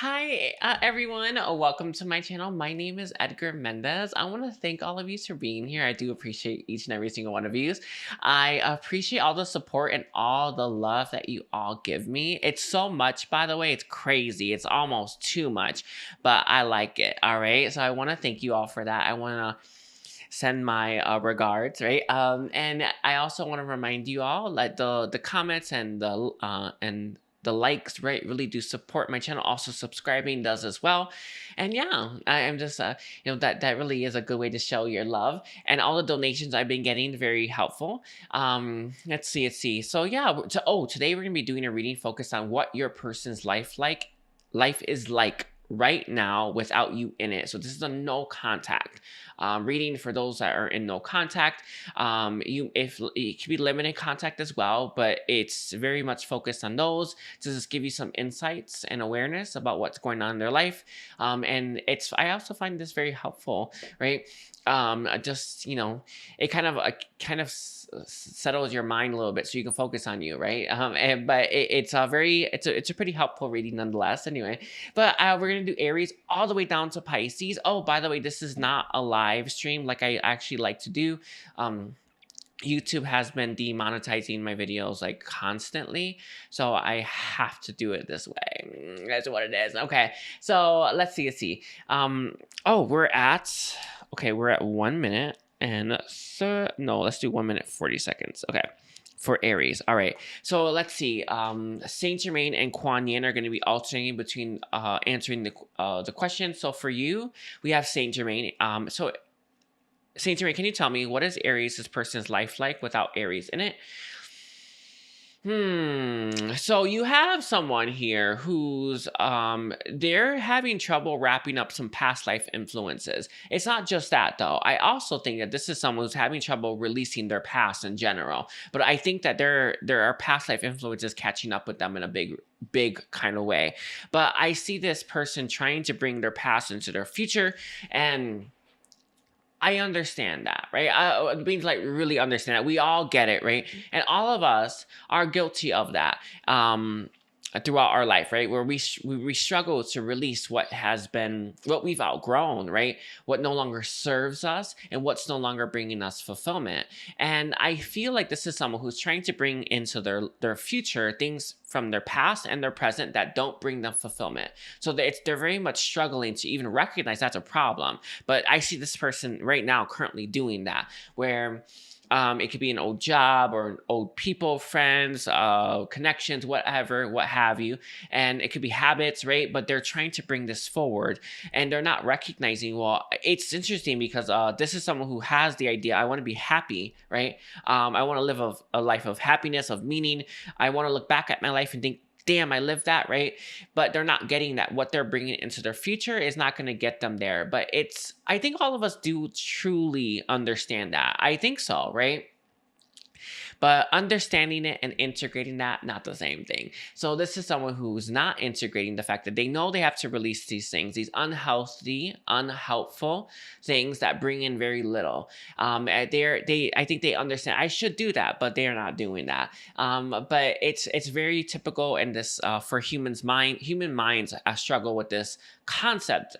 Hi, everyone. Welcome to my channel. My name is Edgar Mendez. I want to thank all of you for being here. I do appreciate each and every single one of you. I appreciate all the support and all the love that you all give me. It's so much, by the way. It's crazy. It's almost too much, but I like it. All right. So I want to thank you all for that. I want to send my regards, right? And I also want to remind you all that the comments and the likes, right, really do support my channel. Also, subscribing does as well. And yeah, I'm just, that really is a good way to show your love. And all the donations I've been getting, very helpful. Let's see. So yeah, today we're gonna be doing a reading focused on what your person's life is like right now without you in it. So this is a no contact reading for those that are in no contact. If it can be limited contact as well, but it's very much focused on those to just give you some insights and awareness about what's going on in their life. And I also find this very helpful, right? Just it kind of settles your mind a little bit so you can focus on you, right? But it's a pretty helpful reading nonetheless. Anyway, but we're gonna do Aries all the way down to Pisces. Oh, by the way, this is not a live stream like I actually like to do. YouTube has been demonetizing my videos like constantly, so I have to do it this way. That's what it is. Okay, so let's see. We're at 1 minute and no, let's do 1 minute 40 seconds. Okay, for Aries. All right, so let's see. Saint Germain and Kuan Yin are going to be alternating between answering the question. So for you, we have Saint Germain. So Saint Germain, can you tell me what is Aries' person's life like without Aries in it? So you have someone here who's they're having trouble wrapping up some past life influences. It's not just that though. I also think that this is someone who's having trouble releasing their past in general. But I think that there are past life influences catching up with them in a big kind of way. But I see this person trying to bring their past into their future, and I understand that, right? It means like really understand that. We all get it, right? And all of us are guilty of that throughout our life, right? Where we struggle to release what we've outgrown, right? What no longer serves us and what's no longer bringing us fulfillment. And I feel like this is someone who's trying to bring into their future things from their past and their present that don't bring them fulfillment. So they're very much struggling to even recognize that's a problem. But I see this person right now currently doing that, where it could be an old job or old people, friends, connections, whatever, what have you. And it could be habits, right? But they're trying to bring this forward and they're not recognizing, well, it's interesting because this is someone who has the idea, I want to be happy, right? I want to live a life of happiness, of meaning. I want to look back at my life and think, damn, I lived that, right? But they're not getting that. What they're bringing into their future is not going to get them there. But I think all of us do truly understand that. I think so, right? But understanding it and integrating that, not the same thing. So this is someone who's not integrating the fact that they know they have to release these things, these unhealthy, unhelpful things that bring in very little. I think they understand I should do that, but they're not doing that. But it's very typical in this for human minds struggle with this concept.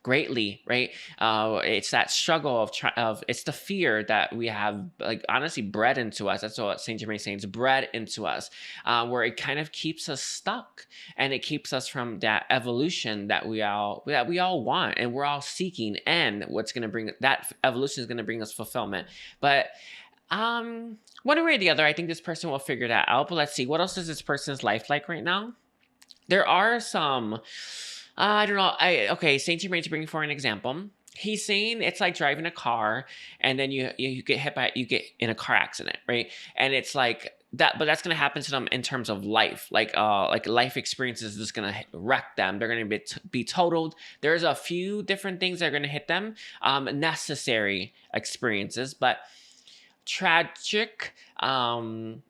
Greatly, right? It's that struggle of it's the fear that we have, like, honestly bred into us. That's what Saint Germain is saying, it's bred into us, where it kind of keeps us stuck and it keeps us from that evolution that we all want and we're all seeking. And what's going to bring that evolution is going to bring us fulfillment. But one way or the other, I think this person will figure that out. But let's see, what else is this person's life like right now? There are some. I don't know. Okay, Saint Germain, to bring for an example, he's saying it's like driving a car and then you get in a car accident, right? And it's like that, but that's gonna happen to them in terms of life, like life experiences is gonna wreck them. They're gonna be totaled. There's a few different things that are gonna hit them, necessary experiences, but tragic,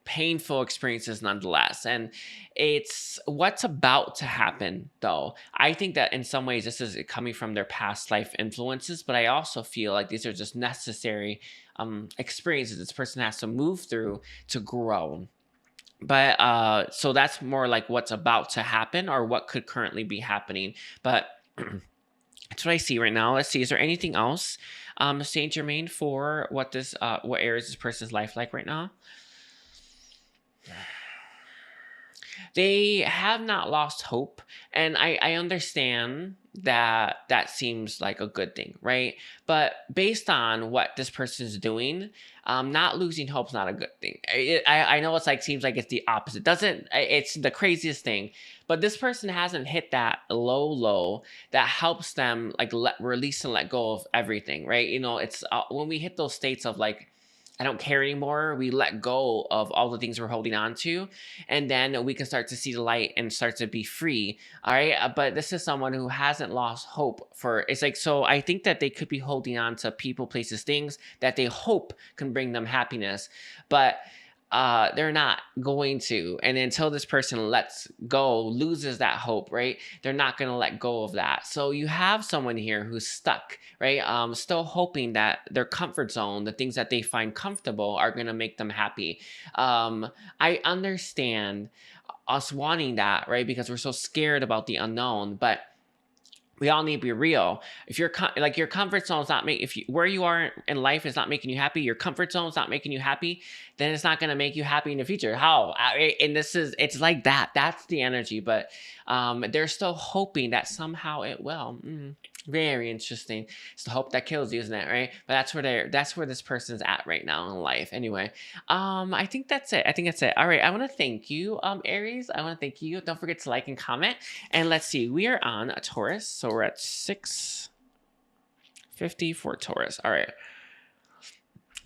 painful experiences nonetheless. And it's what's about to happen though. I think that in some ways this is coming from their past life influences, but I also feel like these are just necessary experiences this person has to move through to grow. But so that's more like what's about to happen or what could currently be happening. But that's what I see right now. Let's see, is there anything else, Saint Germain, for what what area is this person's life like right now? They have not lost hope, and I understand that that seems like a good thing, right? But based on what this person is doing, not losing hope is not a good thing. I know it's like, seems like it's the opposite. Doesn't It's the craziest thing, but this person hasn't hit that low that helps them like release and let go of everything, right? You know, it's when we hit those states of like, I don't care anymore, we let go of all the things we're holding on to, and then we can start to see the light and start to be free. All right. But this is someone who hasn't lost hope for, it's like, so I think that they could be holding on to people, places, things that they hope can bring them happiness, but they're not going to. And until this person lets go, loses that hope, right? They're not going to let go of that. So you have someone here who's stuck, right? Still hoping that their comfort zone, the things that they find comfortable, are going to make them happy. I understand us wanting that, right? Because we're so scared about the unknown, but we all need to be real. If you're like, your comfort zone is not where you are in life is not making you happy, your comfort zone is not making you happy, then it's not going to make you happy in the future. How? And it's like that. That's the energy. But they're still hoping that somehow it will. Very interesting. It's the hope that kills you, isn't it? Right? But that's where this person's at right now in life. Anyway, I think that's it. All right. I want to thank you, Aries. I want to thank you. Don't forget to like and comment. And let's see, we are on a Taurus, so we're at 650 for Taurus. All right.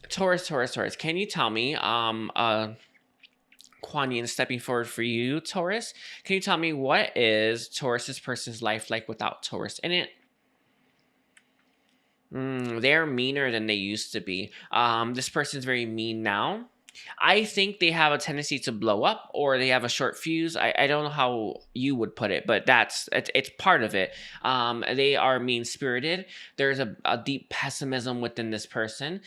Taurus. Can you tell me, Kuan Yin stepping forward for you, Taurus? Can you tell me what is Taurus's person's life like without Taurus in it? They're meaner than they used to be. This person's very mean now. I think they have a tendency to blow up, or they have a short fuse. I don't know how you would put it, but it's part of it. They are mean-spirited. There's a deep pessimism within this person.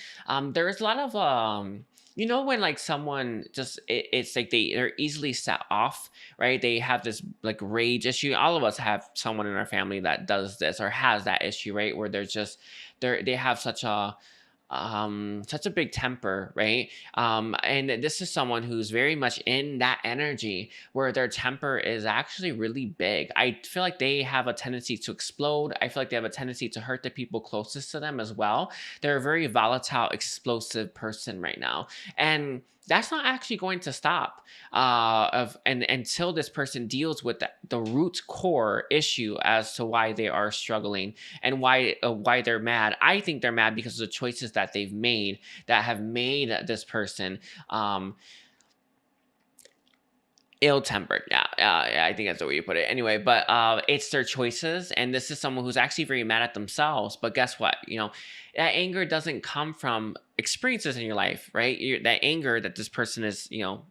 There's a lot of you know, when like someone just it's like they're easily set off, right? They have this like rage issue. All of us have someone in our family that does this or has that issue, right? Where they're just they have such a big temper, right? And this is someone who's very much in that energy where their temper is actually really big. I feel like they have a tendency to explode. I feel like they have a tendency to hurt the people closest to them as well. They're a very volatile, explosive person right now, and that's not actually going to stop until this person deals with the root core issue as to why they are struggling and why they're mad. I think they're mad because of the choices that they've made that have made this person ill-tempered. Yeah, I think that's the way you put it. Anyway, but it's their choices, and this is someone who's actually very mad at themselves. But guess what? You know, that anger doesn't come from experiences in your life, right? That anger that this person is, you know,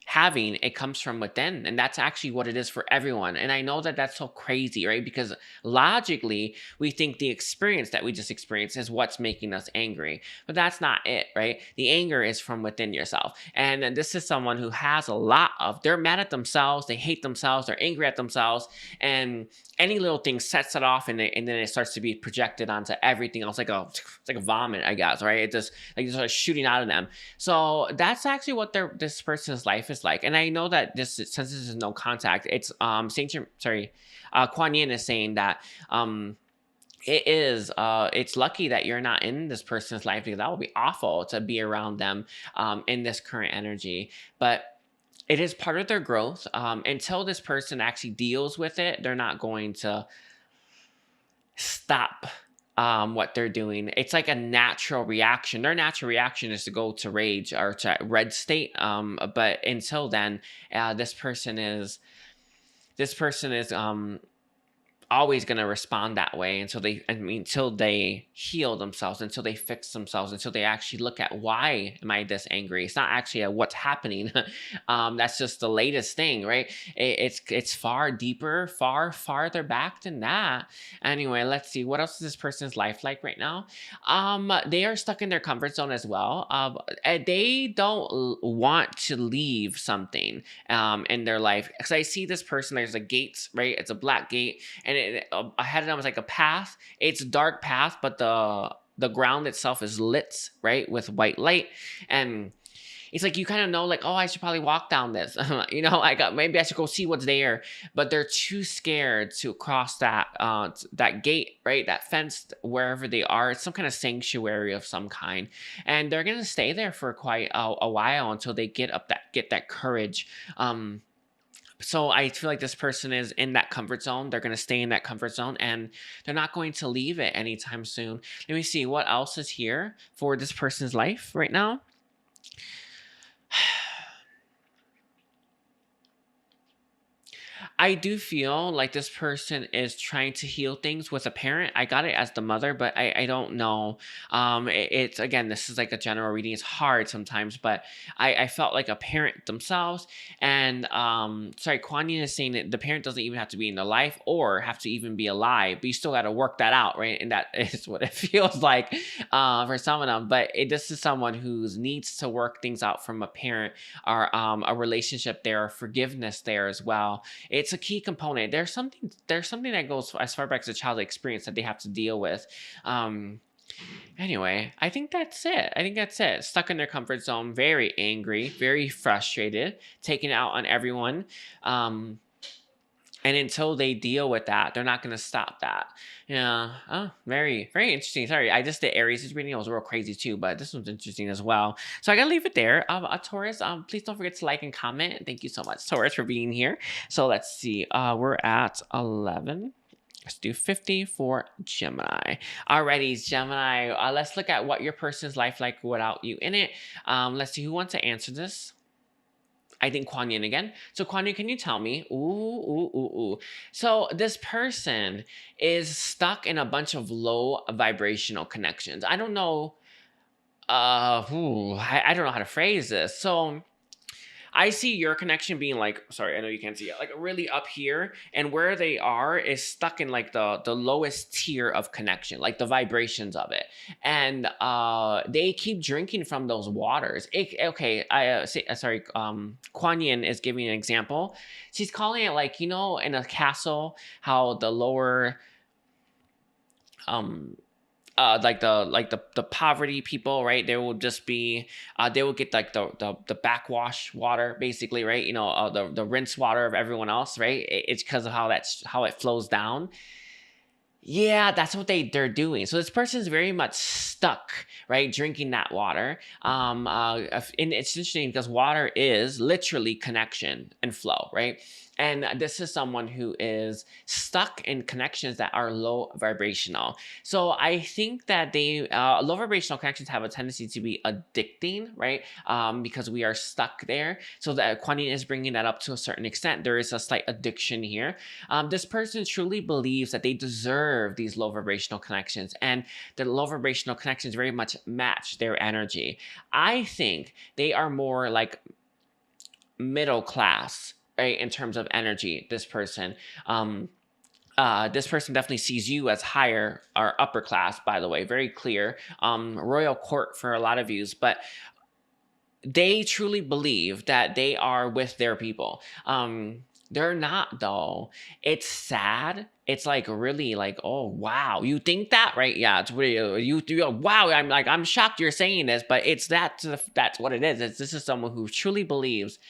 having, it comes from within, and that's actually what it is for everyone. And I know that that's so crazy, right? Because logically we think the experience that we just experienced is what's making us angry, but that's not it, right? The anger is from within yourself. And this is someone who has a lot of, they're mad at themselves, they hate themselves, they're angry at themselves, and any little thing sets it off, and then it starts to be projected onto everything else, it's like a vomit, I guess, right? It just like it's shooting out of them. So that's actually what this person's life is like. And I know that since this is no contact, it's Kuan Yin is saying that it's lucky that you're not in this person's life, because that would be awful to be around them in this current energy. But it is part of their growth. Until this person actually deals with it, they're not going to stop what they're doing. It's like a natural reaction. Their natural reaction is to go to rage or to red state. But until then, this person is always going to respond that way until until they heal themselves, until they fix themselves, until they actually look at, why am I this angry? It's not actually at what's happening. That's just the latest thing, right? It's far deeper, far farther back than that. Anyway, let's see, what else is this person's life like right now? They are stuck in their comfort zone as well. They don't want to leave something in their life, because I see this person, there's a gate, right? It's a black gate, and ahead of them is like a path. It's a dark path, but the ground itself is lit, right, with white light. And it's like, you kind of know, like, oh, I should probably walk down this. You know, maybe I should go see what's there. But they're too scared to cross that gate, right? That fence, wherever they are. It's some kind of sanctuary of some kind. And they're going to stay there for quite a while until they get that courage. So I feel like this person is in that comfort zone. They're going to stay in that comfort zone, and they're not going to leave it anytime soon. Let me see what else is here for this person's life right now. I do feel like this person is trying to heal things with a parent. I got it as the mother, but I don't know. It's, again, this is like a general reading. It's hard sometimes, but I felt like a parent themselves. And sorry, Kuan Yin is saying that the parent doesn't even have to be in the life or have to even be alive, but you still got to work that out, right? And that is what it feels like for some of them. But this is someone who needs to work things out from a parent, or a relationship there, or forgiveness there as well. It's a key component. There's something that goes as far back as a childhood experience that they have to deal with. Anyway, I think that's it. Stuck in their comfort zone, very angry, very frustrated, taking it out on everyone. And until they deal with that, they're not going to stop that. Yeah. Oh, very, very interesting. Sorry, I just did Aries reading. It was real crazy too, but this one's interesting as well. So I got to leave it there. Taurus, please don't forget to like and comment. Thank you so much, Taurus, for being here. So let's see. We're at 11. Let's do 50 for Gemini. Alrighty, Gemini. Let's look at what your person's life like without you in it. Let's see who wants to answer this. I think Kuan Yin again. So Kuan Yin, can you tell me? Ooh. So this person is stuck in a bunch of low vibrational connections. I don't know. I don't know how to phrase this. So I see your connection being like, sorry, I know you can't see it, like really up here, and where they are is stuck in like the lowest tier of connection, like the vibrations of it, and they keep drinking from those waters. Kuan Yin is giving an example. She's calling it like, you know, in a castle, how the lower like the poverty people, right? They will just be they will get like the backwash water, basically, right? You know, the rinse water of everyone else, right? It's because of how it flows down. Yeah, that's what they're doing. So this person is very much stuck, right, drinking that water. And it's interesting because water is literally connection and flow, right? And this is someone who is stuck in connections that are low vibrational. So I think that low vibrational connections have a tendency to be addicting, right? Because we are stuck there. So that Kuan Yin is bringing that up to a certain extent. There is a slight addiction here. This person truly believes that they deserve these low vibrational connections, and the low vibrational connections very much match their energy. I think they are more like middle class, right, in terms of energy. This person definitely sees you as higher or upper class, by the way, very clear. Royal court for a lot of yous, but they truly believe that they are with their people. They're not, though. It's sad. It's like really like, oh wow, you think that, right? Yeah, it's really you wow. I'm shocked you're saying this, but it's that's what it is. This is someone who truly believes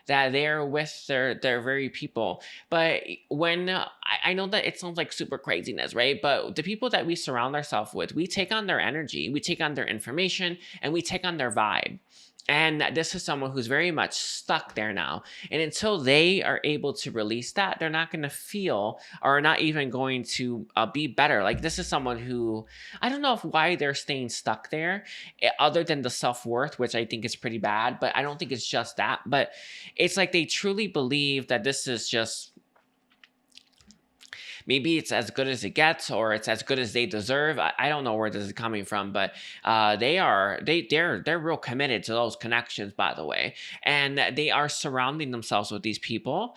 that they're with their very people. But when I know that it sounds like super craziness, right? But the people that we surround ourselves with, we take on their energy, we take on their information, and we take on their vibe. And this is someone who's very much stuck there now. And until they are able to release that, they're not going to feel, or not even going to be better. Like, this is someone who, I don't know why they're staying stuck there, other than the self-worth, which I think is pretty bad. But I don't think it's just that. But it's like they truly believe that this is just, maybe it's as good as it gets, or it's as good as they deserve. I don't know where this is coming from, but they're real committed to those connections, by the way, and they are surrounding themselves with these people.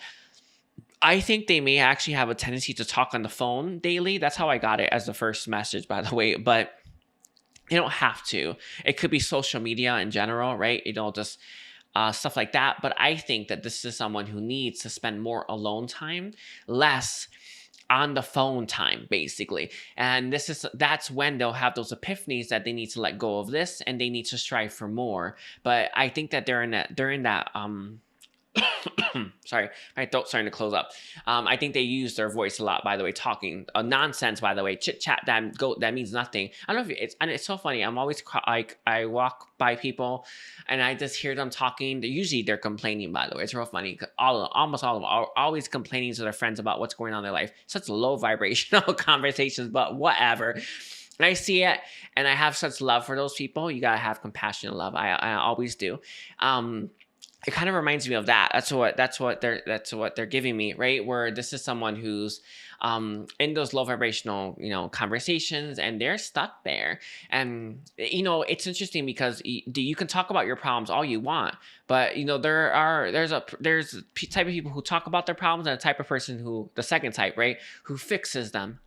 I think they may actually have a tendency to talk on the phone daily. That's how I got it as the first message, by the way. But you don't have to. It could be social media in general, right? Just stuff like that. But I think that this is someone who needs to spend more alone time, less on the phone time, basically. And that's when they'll have those epiphanies that they need to let go of this and they need to strive for more. But I think that they're in that sorry, my throat's starting to close up. I think they use their voice a lot, by the way, talking nonsense, by the way, chit chat that means nothing. I don't know if it's so funny. I'm always like, I walk by people and I just hear them talking. Usually they're complaining, by the way. It's real funny. Almost all of them are always complaining to their friends about what's going on in their life. Such low vibrational conversations, but whatever. And I see it and I have such love for those people. You gotta have compassion and love. I always do. It kind of reminds me of that. That's what they're giving me, right? Where this is someone who's in those low vibrational, conversations, and they're stuck there. And it's interesting because you can talk about your problems all you want, but there's a type of people who talk about their problems and a type of person who, the second type, right, who fixes them.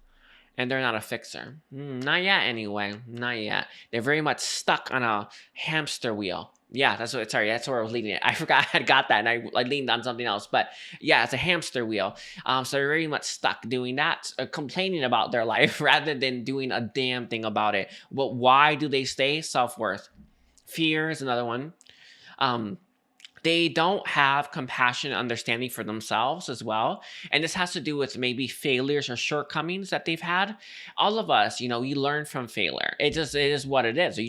And they're not a fixer. Not yet, anyway. Not yet. They're very much stuck on a hamster wheel. Yeah, that's where I was leading it. I forgot I had got that, and I leaned on something else. But yeah, it's a hamster wheel. So they're very much stuck doing that, complaining about their life rather than doing a damn thing about it. But why do they stay? Self-worth. Fear is another one. They don't have compassion and understanding for themselves as well. And this has to do with maybe failures or shortcomings that they've had. All of us, we learn from failure. It is what it is.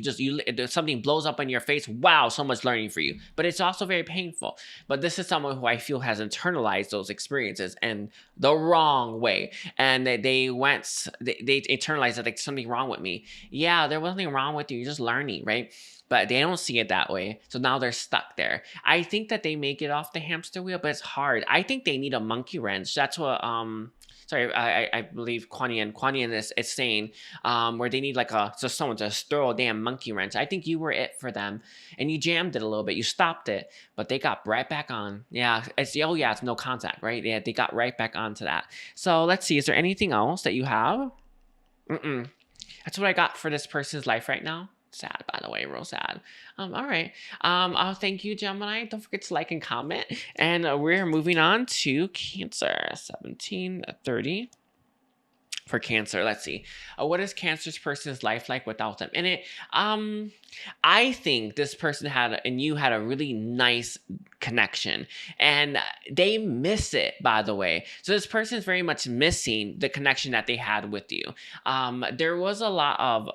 Something blows up in your face. Wow, so much learning for you. But it's also very painful. But this is someone who I feel has internalized those experiences in the wrong way. And they internalized that there's something wrong with me. Yeah, there wasn't anything wrong with you. You're just learning, right? But they don't see it that way. So now they're stuck there. I think that they may get off the hamster wheel, but it's hard. I think they need a monkey wrench. That's what, I believe Kuan Yin is saying, where they need just someone to throw a damn monkey wrench. I think you were it for them. And you jammed it a little bit. You stopped it, but they got right back on. Yeah, it's no contact, right? Yeah, they got right back onto that. So let's see. Is there anything else that you have? That's what I got for this person's life right now. Sad, by the way, real sad. All right. Thank you, Gemini. Don't forget to like and comment. And we're moving on to Cancer, 1730. For Cancer, let's see. What is Cancer's person's life like without them in it? I think this person had a really nice connection, and they miss it, by the way. So this person is very much missing the connection that they had with you. There was a lot of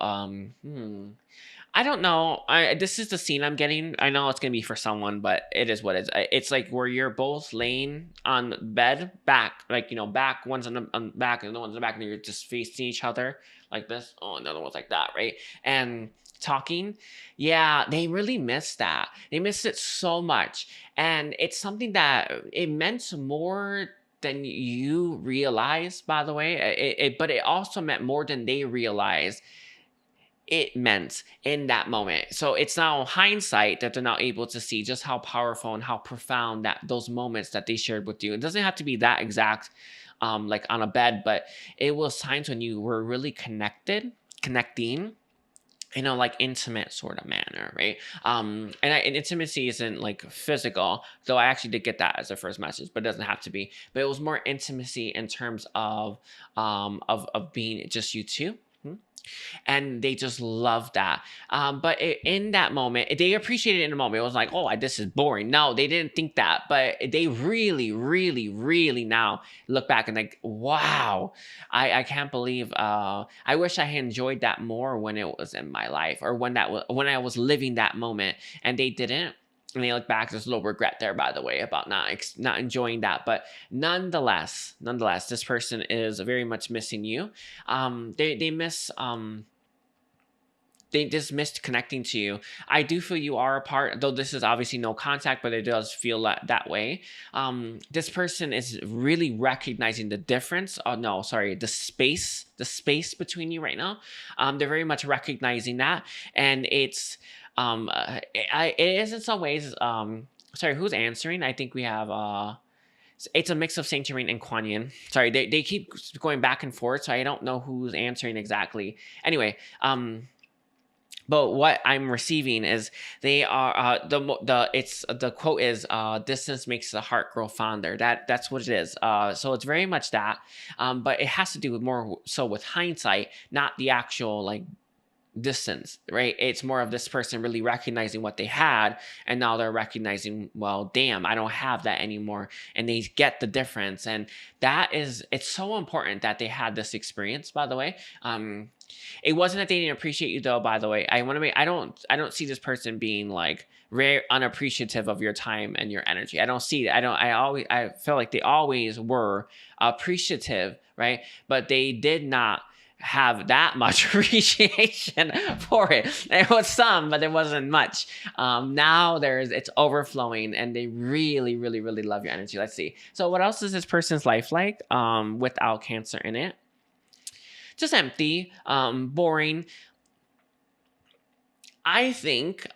I don't know. This is the scene I'm getting. I know it's going to be for someone, but it is what it is. It's like where you're both laying on bed, back, back, one's on the back and the one's on the back, and you're just facing each other like this. Oh, another one's like that, right? And talking. Yeah, they really miss that. They miss it so much. And it's something that it meant more than you realize, by the way. But it also meant more than they realized it meant in that moment. So it's now hindsight that they're now able to see just how powerful and how profound that those moments that they shared with you. It doesn't have to be that exact, like on a bed, but it was times when you were really connecting in a like intimate sort of manner, right? And intimacy isn't like physical, though I actually did get that as the first message, but it doesn't have to be. But it was more intimacy in terms of being just you two. And they just love that. But in that moment, they appreciated it in the moment. It was like, oh, this is boring. No, they didn't think that. But they really, really, really now look back and like, wow, I can't believe. I wish I had enjoyed that more when it was in my life, or when I was living that moment, and they didn't. And they look back, there's a little regret there, by the way, about not enjoying that. But nonetheless, this person is very much missing you. They miss they just missed connecting to you. I do feel you are a part, though this is obviously no contact, but it does feel that way. This person is really recognizing the difference. Oh no, sorry, the space between you right now. They're very much recognizing that, and it's it is in some ways. Sorry, who's answering? I think we have it's a mix of Saint Germain and Kuan Yin. Sorry, they keep going back and forth, so I don't know who's answering exactly. Anyway, but what I'm receiving is they are the quote is distance makes the heart grow fonder. That's what it is. So it's very much that, but it has to do with more so with hindsight, not the actual like distance, right? It's more of this person really recognizing what they had, and now they're recognizing, well, damn, I don't have that anymore, and they get the difference. And that is, it's so important that they had this experience, by the way. It wasn't that they didn't appreciate you, though, by the way. I want to make, I don't see this person being like very unappreciative of your time and your energy. I don't see it. I feel like they always were appreciative, right? But they did not have that much appreciation for it. There was some, but there wasn't much. Now it's overflowing, and they really, really, really love your energy. Let's see. So what else is this person's life like without Cancer in it? Just empty, boring. I think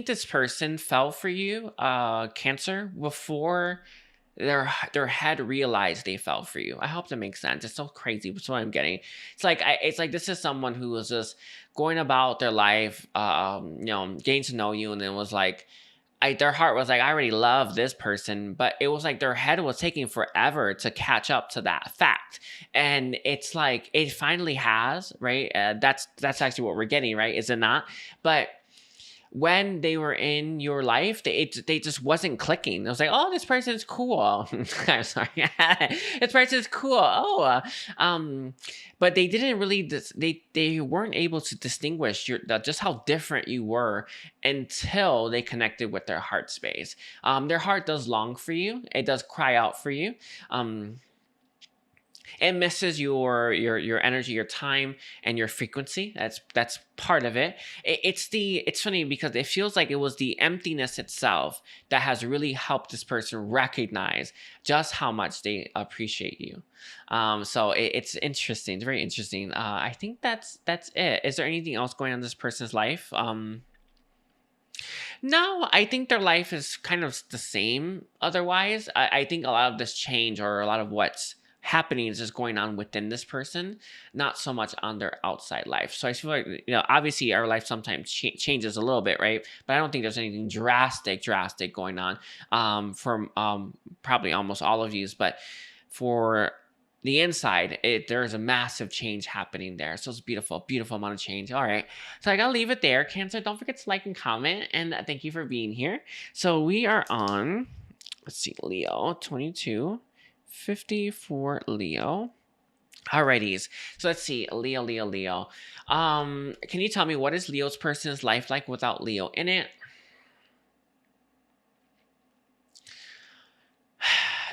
this person fell for you, Cancer, before their head realized they fell for you. I hope that makes sense. It's so crazy. That's what I'm getting. It's like this is someone who was just going about their life, getting to know you, and then was like, their heart was like, I already love this person, but it was like their head was taking forever to catch up to that fact. And it's like it finally has, right? That's actually what we're getting, right? Is it not? But when they were in your life, they just wasn't clicking. It was like, oh, this person's cool. I'm sorry, this person's cool. Oh, but they didn't really. They weren't able to distinguish just how different you were until they connected with their heart space. Their heart does long for you. It does cry out for you. It misses your energy, your time, and your frequency. That's part of it. It's funny because it feels like it was the emptiness itself that has really helped this person recognize just how much they appreciate you. So it's interesting. It's very interesting. I think that's it. Is there anything else going on in this person's life? No, I think their life is kind of the same. Otherwise, I think a lot of this change, or a lot of what's happening, is just going on within this person, not so much on their outside life. So I feel like, obviously our life sometimes changes a little bit, right? But I don't think there's anything drastic going on from probably almost all of you. But for the inside, there's a massive change happening there. So it's beautiful amount of change. All right, so I gotta leave it there. Cancer, don't forget to like and comment, and thank you for being here. So we are on, let's see, Leo 2254 Leo. Alrighties, so let's see, Leo. Can you tell me what is Leo's person's life like without Leo in it?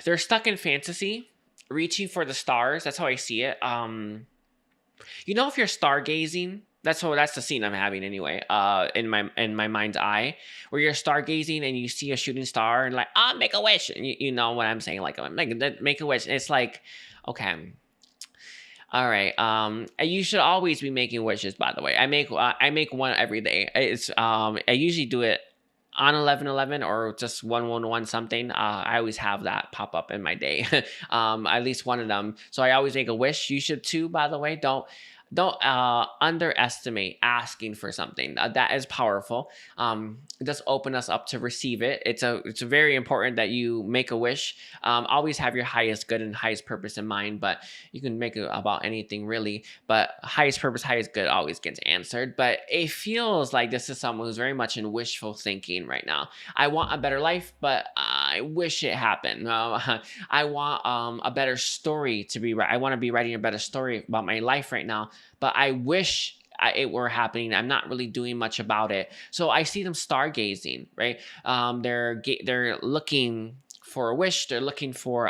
They're stuck in fantasy, reaching for the stars. That's how I see it. If you're stargazing, that's the scene I'm having anyway. In my mind's eye, where you're stargazing and you see a shooting star and like, make a wish. And you know what I'm saying? Like, make a wish. It's like, okay, all right. You should always be making wishes. By the way, I make one every day. It's I usually do it on 11/11 or just 1/11 something. I always have that pop up in my day. At least one of them. So I always make a wish. You should too, by the way. Don't underestimate asking for something. That is powerful. It does open us up to receive it. It's very important that you make a wish. Always have your highest good and highest purpose in mind, but you can make it about anything really. But highest purpose, highest good always gets answered. But it feels like this is someone who's very much in wishful thinking right now. I want a better life, but I wish it happened. I want a better story to be right. I want to be writing a better story about my life right now, but I wish it were happening. I'm not really doing much about it. So I see them stargazing, right? They're looking for a wish. They're looking for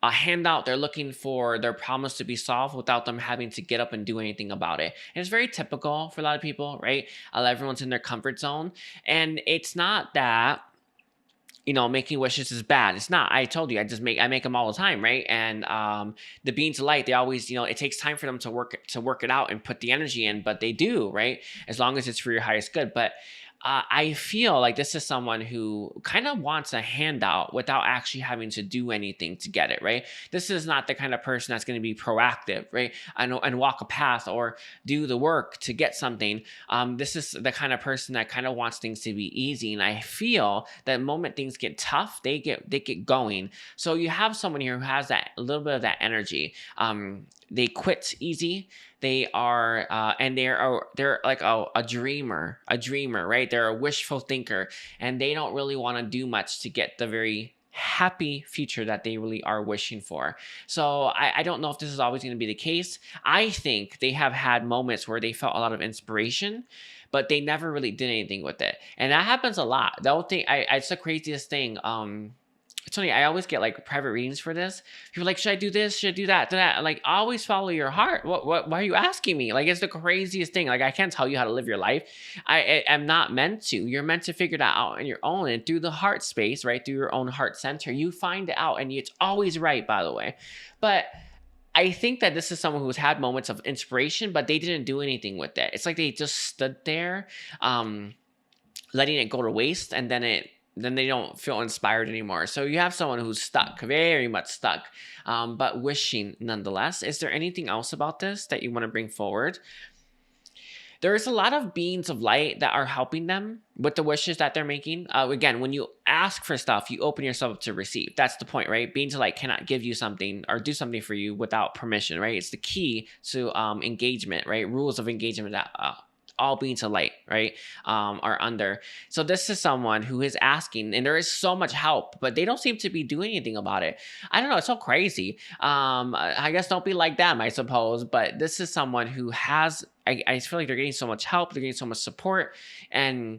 a handout. They're looking for their problems to be solved without them having to get up and do anything about it. And it's very typical for a lot of people, right? Everyone's in their comfort zone. And it's not that, making wishes is bad. It's not. I told you, I make them all the time, right? And the beings of light, they always, it takes time for them to work it out and put the energy in, but they do, right? As long as it's for your highest good. But I feel like this is someone who kind of wants a handout without actually having to do anything to get it, right? This is not the kind of person that's going to be proactive, right? And walk a path or do the work to get something. This is the kind of person that kind of wants things to be easy. And I feel that the moment things get tough, they get going. So you have someone here who has that a little bit of that energy. They quit easy. They are, and they're like a dreamer, right? They're a wishful thinker, and they don't really want to do much to get the very happy future that they really are wishing for. So I don't know if this is always going to be the case. I think they have had moments where they felt a lot of inspiration, but they never really did anything with it. And that happens a lot. The whole thing, it's the craziest thing. It's funny, I always get like private readings for this. People are like, should I do this? Should I do that? Like, always follow your heart. Why are you asking me? Like, it's the craziest thing. Like, I can't tell you how to live your life. I am not meant to. You're meant to figure that out on your own. And through the heart space, right? Through your own heart center, you find it out. And it's always right, by the way. But I think that this is someone who's had moments of inspiration, but they didn't do anything with it. It's like they just stood there, letting it go to waste. And then they don't feel inspired anymore. So you have someone who's stuck, very much stuck, but wishing nonetheless. Is there anything else about this that you want to bring forward? There's a lot of beings of light that are helping them with the wishes that they're making. Again, when you ask for stuff, you open yourself up to receive. That's the point, right? Beings of light cannot give you something or do something for you without permission, right? It's the key to engagement, right? Rules of engagement that all beings of light, right, are under. So this is someone who is asking, and there is so much help, but they don't seem to be doing anything about it. I don't know. It's so crazy. I guess don't be like them, I suppose. But this is someone who has, I feel like they're getting so much help. They're getting so much support, and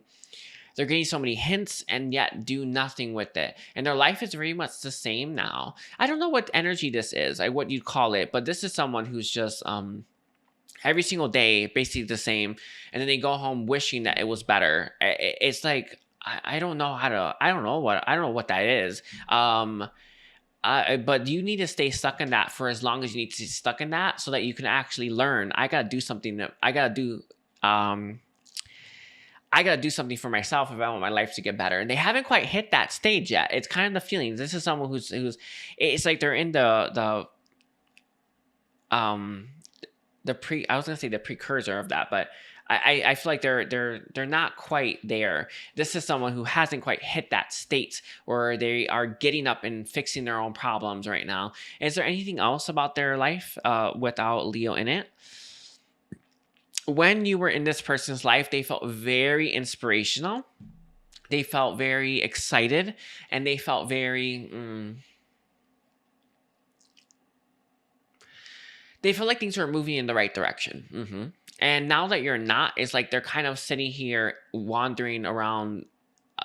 they're getting so many hints, and yet do nothing with it. And their life is very much the same now. I don't know what energy this is, like what you'd call it, but this is someone who's just, every single day, basically the same, and then they go home wishing that it was better. It's like I don't know what that is. But you need to stay stuck in that for as long as you need to stay stuck in that, so that you can actually learn. I gotta do something for myself if I want my life to get better. And they haven't quite hit that stage yet. It's kind of the feelings. This is someone who's it's like they're in the precursor of that, but I feel like they're not quite there. This is someone who hasn't quite hit that state where they are getting up and fixing their own problems right now. Is there anything else about their life without Leo in it? When you were in this person's life, they felt very inspirational. They felt very excited, and they felt very they feel like things are moving in the right direction. And now that you're not, it's like they're kind of sitting here wandering around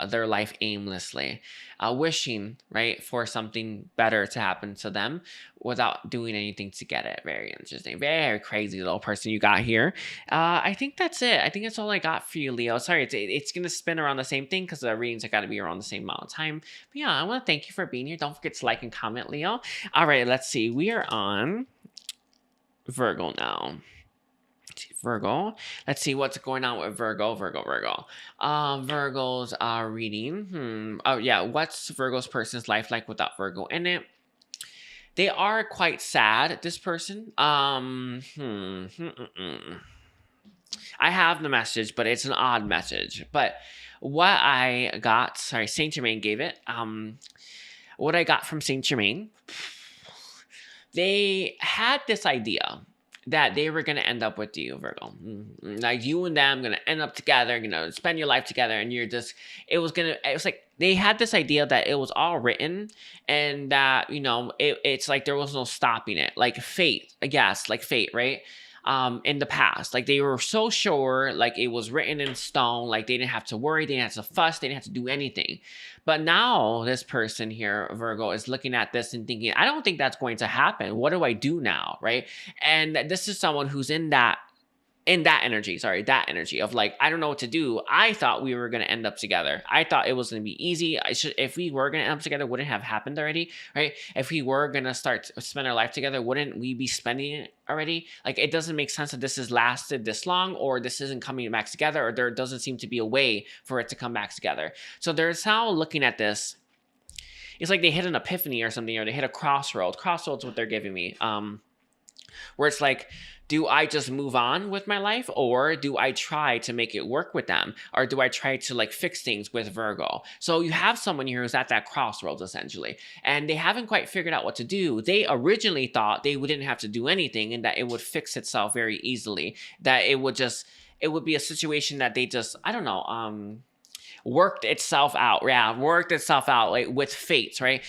their life aimlessly, wishing, right, for something better to happen to them without doing anything to get it. Very interesting. Very crazy little person you got here. I think that's it. I think that's all I got for you, Leo. Sorry, it's going to spin around the same thing because the readings have got to be around the same amount of time. But yeah, I want to thank you for being here. Don't forget to like and comment, Leo. All right, let's see. We are on Virgo now. Virgo. Let's see what's going on with Virgo. Virgos are reading. Oh yeah, what's Virgo's person's life like without Virgo in it? They are quite sad, this person. I have the message, but it's an odd message. But what I got, Saint Germain gave it. What I got from Saint Germain, they had this idea that they were going to end up with you, Virgo. Like you and them going to end up together, spend your life together. And it was like they had this idea that it was all written and that, it's like there was no stopping it. Like fate, I guess, like fate, right? in the past. Like they were so sure, like it was written in stone, like they didn't have to worry, they didn't have to fuss, they didn't have to do anything. But now this person here, Virgo, is looking at this and thinking, I don't think that's going to happen. What do I do now, right? And this is someone who's in that energy of like, I don't know what to do. I thought we were going to end up together. I thought it was going to be easy. If we were going to end up together, wouldn't have happened already, right? If we were going to spend our life together, wouldn't we be spending it already? Like, it doesn't make sense that this has lasted this long, or this isn't coming back together, or there doesn't seem to be a way for it to come back together. So there's now looking at this. It's like they hit an epiphany or something, or they hit a crossroads. Crossroads, what they're giving me. Where it's like, do I just move on with my life, or do I try to make it work with them, or do I try to like fix things with Virgo? So you have someone here who's at that crossroads essentially, and they haven't quite figured out what to do. They originally thought they wouldn't have to do anything and that it would fix itself very easily, that it would be a situation that they just, I don't know, worked itself out, like with fates, right?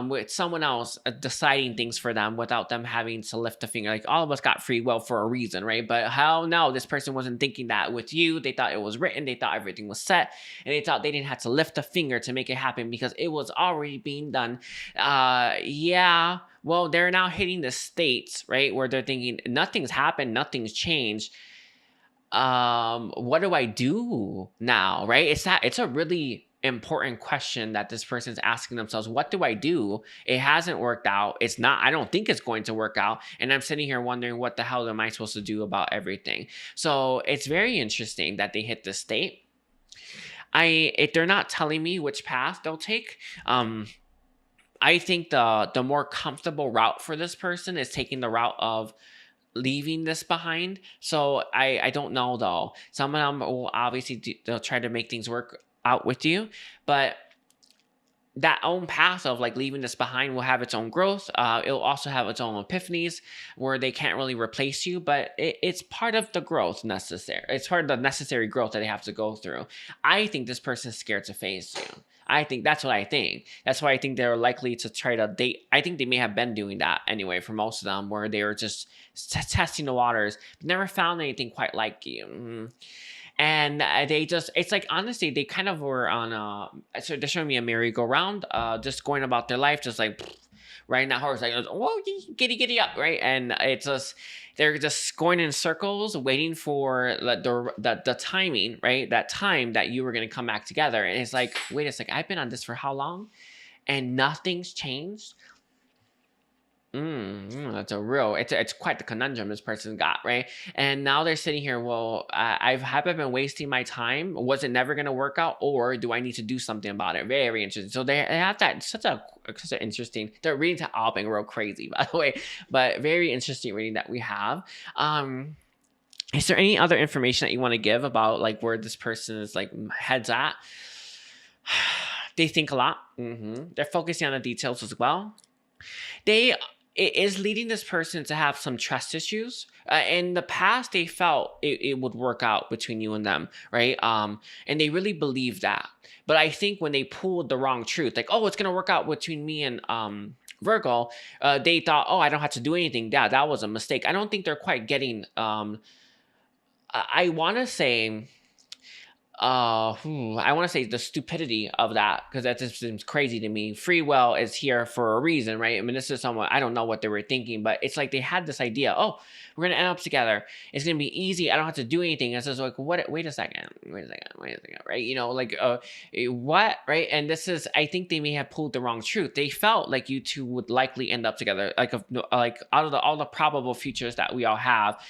With someone else deciding things for them without them having to lift a finger. Like, all of us got free will for a reason, right? But how no, this person wasn't thinking that with you. They thought it was written, they thought everything was set, and they thought they didn't have to lift a finger to make it happen because it was already being done. Yeah, well, they're now hitting the states, right, where they're thinking nothing's happened, nothing's changed. What do I do now, right? It's a really important question that this person's asking themselves. What do I do? It hasn't worked out. I don't think it's going to work out. And I'm sitting here wondering, what the hell am I supposed to do about everything? So it's very interesting that they hit this state. If they're not telling me which path they'll take, I think the more comfortable route for this person is taking the route of leaving this behind. So I don't know though. Some of them will obviously they'll try to make things work out with you, but that own path of like leaving this behind will have its own growth. It'll also have its own epiphanies where they can't really replace you, but it's part of the growth necessary. It's part of the necessary growth that they have to go through. I think this person's scared to face you. I think that's what I think. That's why I think they're likely to try to date. I think they may have been doing that anyway for most of them, where they were just testing the waters, but never found anything quite like you. And it's like, honestly, they kind of were on so they're showing me a merry-go-round, just going about their life, just like riding that horse, like, whoa, giddy up, right? And it's just, they're just going in circles, waiting for the timing, right? That time that you were going to come back together. And it's like, wait a second, I've been on this for how long? And nothing's changed? That's it's quite the conundrum this person got, right? And now they're sitting here, well, have I been wasting my time? Was it never going to work out? Or do I need to do something about it? Very interesting. So they have that, such an interesting, they're reading to all being real crazy, by the way, but very interesting reading that we have. Is there any other information that you want to give about like where this person is like heads at? They think a lot. They're focusing on the details as well. It is leading this person to have some trust issues. In the past, they felt it would work out between you and them, right? And they really believed that. But I think when they pulled the wrong truth, like, oh, it's going to work out between me and Virgo, they thought, oh, I don't have to do anything. Yeah, that was a mistake. I don't think they're quite getting, I want to say... I want to say the stupidity of that, because that just seems crazy to me. Free will is here for a reason, right? I mean, this is someone, I don't know what they were thinking, but it's like they had this idea, oh, we're going to end up together. It's going to be easy. I don't have to do anything. And so it's like, what? Wait a second, right? You know, like, what, right? And this is, I think they may have pulled the wrong truth. They felt like you two would likely end up together, like out of all the probable futures that we all have,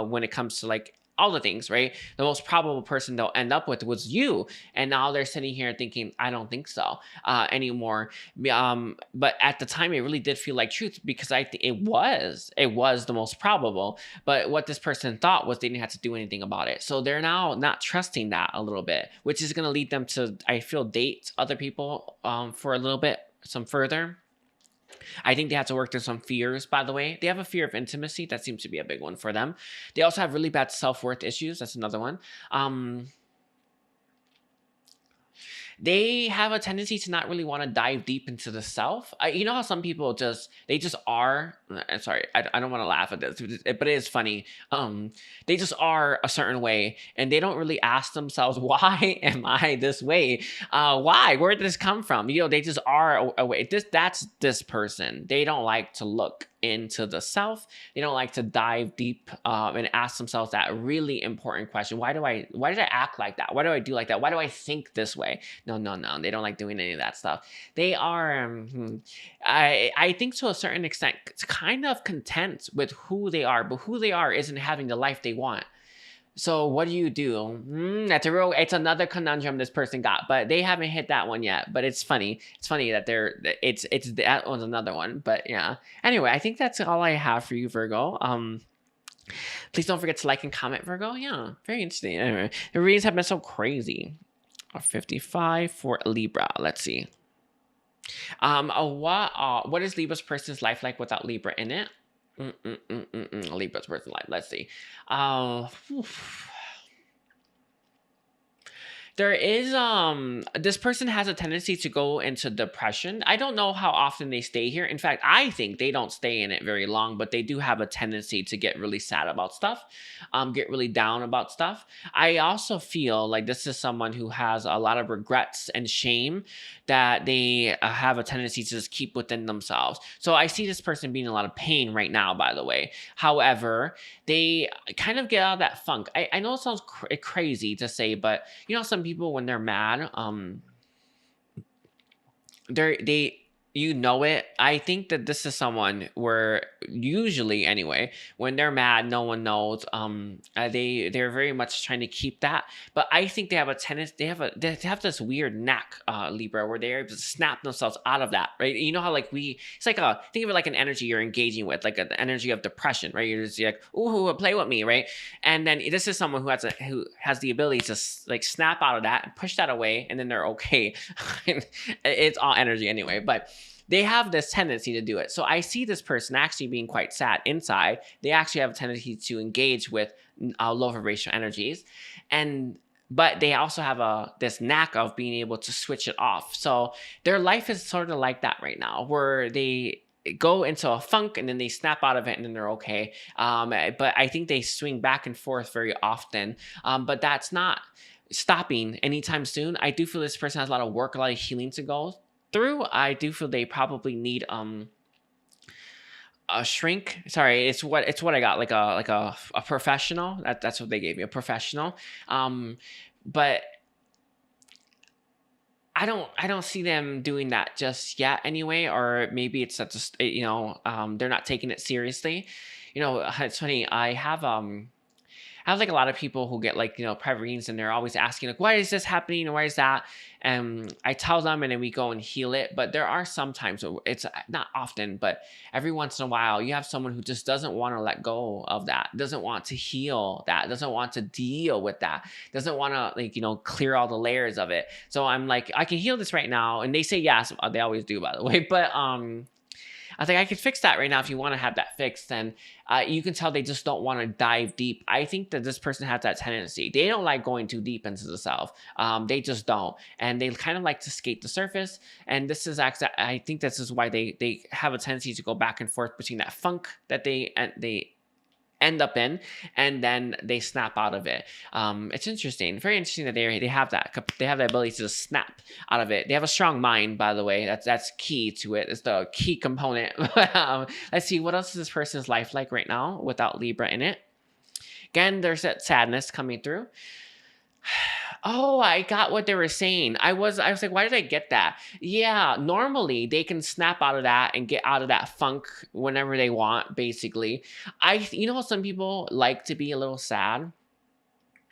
when it comes to like, all the things, right? The most probable person they'll end up with was you. And now they're sitting here thinking, I don't think so anymore. But at the time, it really did feel like truth, because I think it was the most probable. But what this person thought was they didn't have to do anything about it. So they're now not trusting that a little bit, which is going to lead them to, I feel, date other people for a little bit, some further. I think they have to work through some fears, by the way. They have a fear of intimacy. That seems to be a big one for them. They also have really bad self-worth issues. That's another one. they have a tendency to not really want to dive deep into the self. You know how some people they just are. Sorry, I don't want to laugh at this, but it is funny. They just are a certain way, and they don't really ask themselves, why am I this way? Why? Where did this come from? You know, they just are a way. That's this person. They don't like to look into the self. They don't like to dive deep and ask themselves that really important question. Why did I act like that? Why do I do like that? Why do I think this way? No. They don't like doing any of that stuff. They are, I think to a certain extent, kind of content with who they are, but who they are isn't having the life they want. So what do you do? It's another conundrum this person got, but they haven't hit that one yet. But it's funny. It's funny that that one's another one. But yeah. Anyway, I think that's all I have for you, Virgo. Please don't forget to like and comment, Virgo. Yeah, very interesting. Anyway, the readings have been so crazy. 55 for Libra. Let's see. What is Libra's person's life like without Libra in it? Libra's personal life. Let's see. There is this person has a tendency to go into depression. I don't know how often they stay here. In fact, I think they don't stay in it very long, but they do have a tendency to get really sad about stuff, get really down about stuff. I also feel like this is someone who has a lot of regrets and shame that they have a tendency to just keep within themselves. So I see this person being in a lot of pain right now, by the way. However, they kind of get out of that funk. I know it sounds crazy to say, but you know, some people, when they're mad, you know it. I think that this is someone where usually anyway, when they're mad, no one knows. They're very much trying to keep that. But I think they have a tendency, they have this weird knack, Libra, where they're able to snap themselves out of that, right? You know how like it's like think of it like an energy you're engaging with, like an energy of depression, right? You're just like, ooh, play with me, right? And then this is someone who has the ability to like snap out of that and push that away, and then they're okay. It's all energy anyway, but they have this tendency to do it. So I see this person actually being quite sad inside. They actually have a tendency to engage with low vibrational energies, but they also have this knack of being able to switch it off. So their life is sort of like that right now, where they go into a funk and then they snap out of it and then they're okay. But I think they swing back and forth very often. But that's not stopping anytime soon. I do feel this person has a lot of work, a lot of healing to go through. I do feel they probably need a shrink. Sorry, it's what I got, like a professional. That's what they gave me, a professional. But I don't see them doing that just yet anyway, or maybe it's that just, you know, they're not taking it seriously. You know, it's funny. I have like a lot of people who get like, you know, private readings, and they're always asking like, why is this happening and why is that? And I tell them, and then we go and heal it. But there are some times, it's not often, but every once in a while, you have someone who just doesn't want to let go of that, doesn't want to heal that, doesn't want to deal with that, doesn't want to, like, you know, clear all the layers of it. So I'm like, I can heal this right now. And they say yes. They always do, by the way. But I think I could fix that right now if you want to have that fixed. And you can tell they just don't want to dive deep. I think that this person has that tendency. They don't like going too deep into the self. They just don't. And they kind of like to skate the surface. And this is actually, I think this is why they have a tendency to go back and forth between that funk that they end up in, and then they snap out of it. It's interesting, very interesting that they have that. They have the ability to just snap out of it. They have a strong mind, by the way. That's key to it. It's the key component. Let's see, what else is this person's life like right now without Libra in it? Again, there's that sadness coming through. Oh, I got what they were saying. I was like, why did I get that? Yeah, normally they can snap out of that and get out of that funk whenever they want, basically. You know how some people like to be a little sad?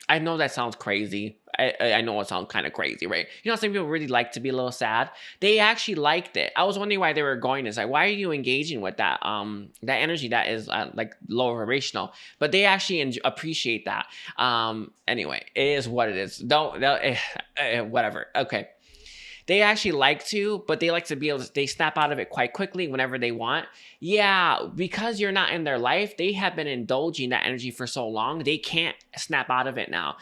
I know that sounds crazy. I know it sounds kind of crazy, right? You know, some people really like to be a little sad. They actually liked it. I was wondering why they were going this. Like, why are you engaging with that that energy that is like low vibrational? But they actually appreciate that. Anyway, it is what it is. Don't whatever. Okay. they actually like to, but they like to be able to, they snap out of it quite quickly whenever they want. Yeah, because you're not in their life, they have been indulging that energy for so long, they can't snap out of it now.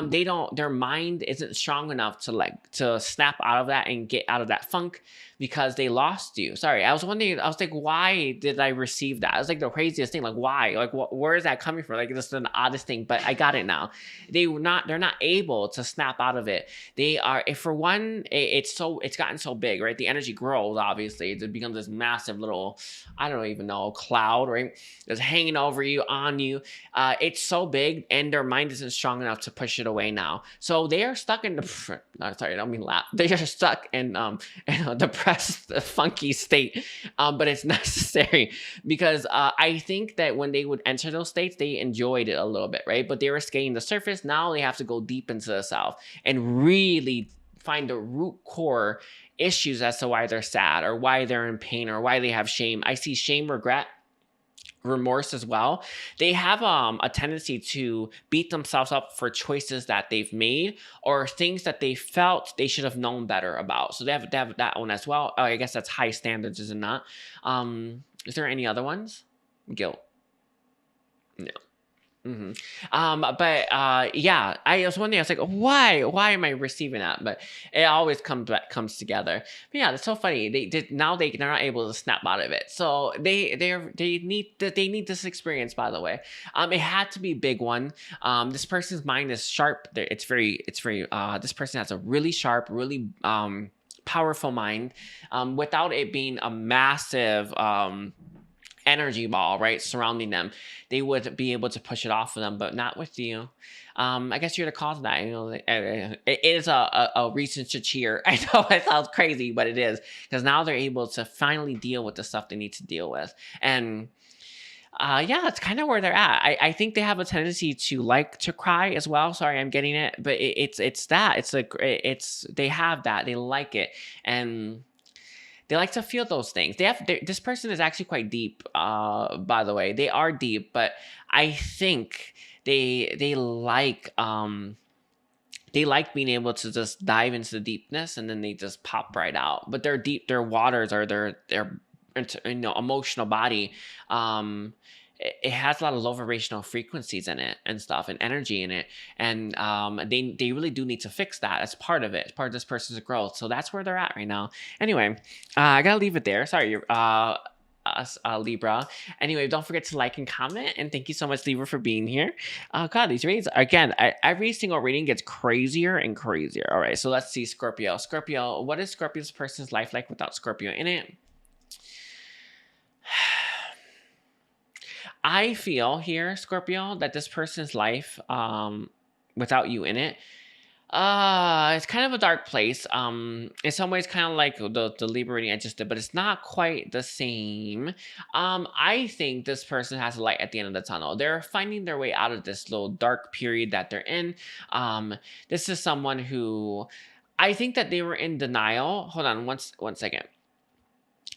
They don't, their mind isn't strong enough to snap out of that and get out of that funk because they lost you. Sorry, I was wondering, I was like, why did I receive that? It was like the craziest thing. Like, why? Like, where is that coming from? Like, this is the oddest thing, but I got it now. They're not able to snap out of it. They are, if for one, it's gotten so big, right? The energy grows, obviously. It becomes this massive little, I don't even know, cloud, right? It's hanging over you, on you. It's so big, and their mind isn't strong enough to push it away now. So they are stuck in the, no, sorry, I don't mean laugh. They are stuck in a depressed, funky state. But it's necessary because I think that when they would enter those states, they enjoyed it a little bit, right? But they were skating the surface. Now they have to go deep into the self and really find the root core issues as to why they're sad or why they're in pain or why they have shame. I see shame, regret, remorse as well. They have a tendency to beat themselves up for choices that they've made or things that they felt they should have known better about. So they have that one as well. Oh, I guess that's high standards, is it not? Is there any other ones? Guilt. No. Yeah, I was wondering, I was like, why am I receiving that? But it always comes together. But yeah, it's so funny. They're not able to snap out of it. So they need this experience, by the way. It had to be a big one. This person's mind is sharp. It's very this person has a really sharp, really powerful mind, without it being a massive energy ball, right, surrounding them. They would be able to push it off of them, but not with you. I guess you're the cause of that. You know, it is a reason to cheer. I know it sounds crazy, but it is, because now they're able to finally deal with the stuff they need to deal with. And yeah, it's kind of where they're at. I think they have a tendency to like to cry as well. Sorry, I'm getting it, but it's that. They have that. They like it, and they like to feel those things. This person is actually quite deep, by the way. They are deep, but I think they like being able to just dive into the deepness and then they just pop right out. But their waters or their emotional body, it has a lot of low vibrational frequencies in it and stuff and energy in it. And they really do need to fix that. That's part of it. It's part of this person's growth. So that's where they're at right now. Anyway, I gotta leave it there. Sorry, Libra. Anyway, don't forget to like and comment. And thank you so much, Libra, for being here. God, these readings, again, every single reading gets crazier and crazier. All right, so let's see Scorpio. Scorpio, what is Scorpio's person's life like without Scorpio in it? I feel here, Scorpio, that this person's life, without you in it, it's kind of a dark place. In some ways, kind of like the Libra reading I just did, but it's not quite the same. I think this person has a light at the end of the tunnel. They're finding their way out of this little dark period that they're in. This is someone who, I think that they were in denial. Hold on one second.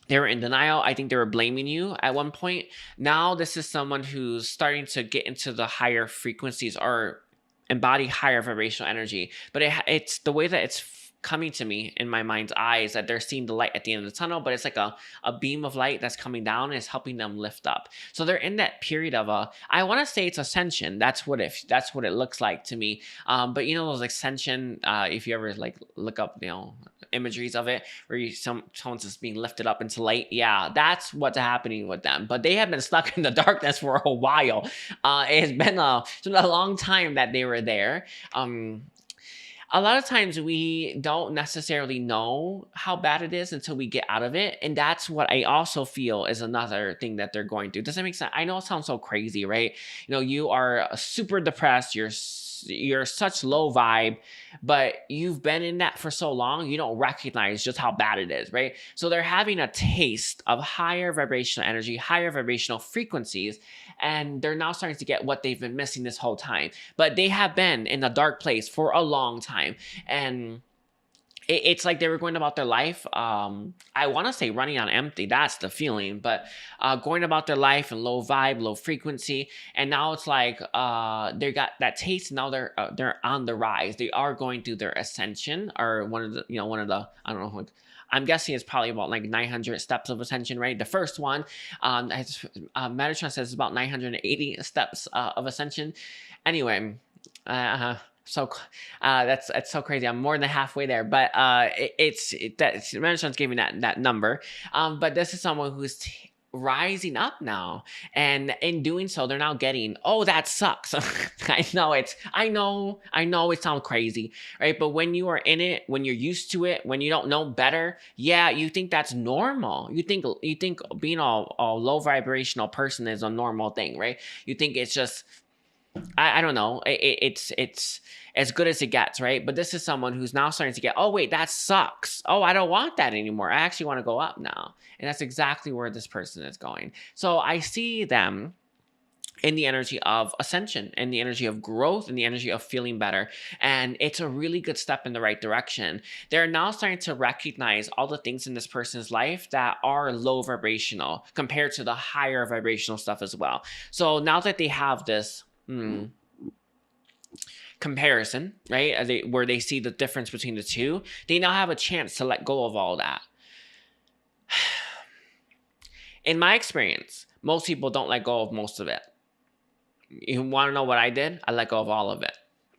They were in denial. I think they were blaming you at one point. Now this is someone who's starting to get into the higher frequencies or embody higher vibrational energy. But it's the way that it's coming to me in my mind's eyes, that they're seeing the light at the end of the tunnel, but it's like a beam of light that's coming down and it's helping them lift up. So they're in that period of I want to say it's ascension. That's what it looks like to me. But you know, those ascension, if you ever like look up, you know, imageries of it where someone's just being lifted up into light. Yeah, that's what's happening with them. But they have been stuck in the darkness for a while. It's been a long time that they were there. A lot of times we don't necessarily know how bad it is until we get out of it. And that's what I also feel is another thing that they're going through. Does that make sense? I know it sounds so crazy, right? You know, you are super depressed. You're such low vibe, but you've been in that for so long, you don't recognize just how bad it is, right? So they're having a taste of higher vibrational energy, higher vibrational frequencies, and they're now starting to get what they've been missing this whole time. But they have been in a dark place for a long time, and it's like they were going about their life. I want to say running on empty. That's the feeling, but going about their life in low vibe, low frequency, and now it's like they got that taste. Now they're on the rise. They are going through their ascension, or one of the I don't know. I'm guessing it's probably about like 900 steps of ascension, right? The first one, Metatron says it's about 980 steps of ascension. Anyway, so that's so crazy. I'm more than halfway there, but Metatron's giving that number. But this is someone who's rising up now, and in doing so they're now getting, oh, that sucks. I know it sounds crazy, right? But when you are in it, when you're used to it, when you don't know better, yeah, you think that's normal. You think being a low vibrational person is a normal thing, right? You think it's just, I don't know, it's as good as it gets, right? But this is someone who's now starting to get, oh wait, that sucks. Oh, I don't want that anymore. I actually want to go up now. And that's exactly where this person is going. So I see them in the energy of ascension, in the energy of growth, in the energy of feeling better. And it's a really good step in the right direction. They're now starting to recognize all the things in this person's life that are low vibrational compared to the higher vibrational stuff as well. So now that they have this comparison, right, where they see the difference between the two, they now have a chance to let go of all that. In my experience, most people don't let go of most of it. You want to know what I did? I let go of all of it.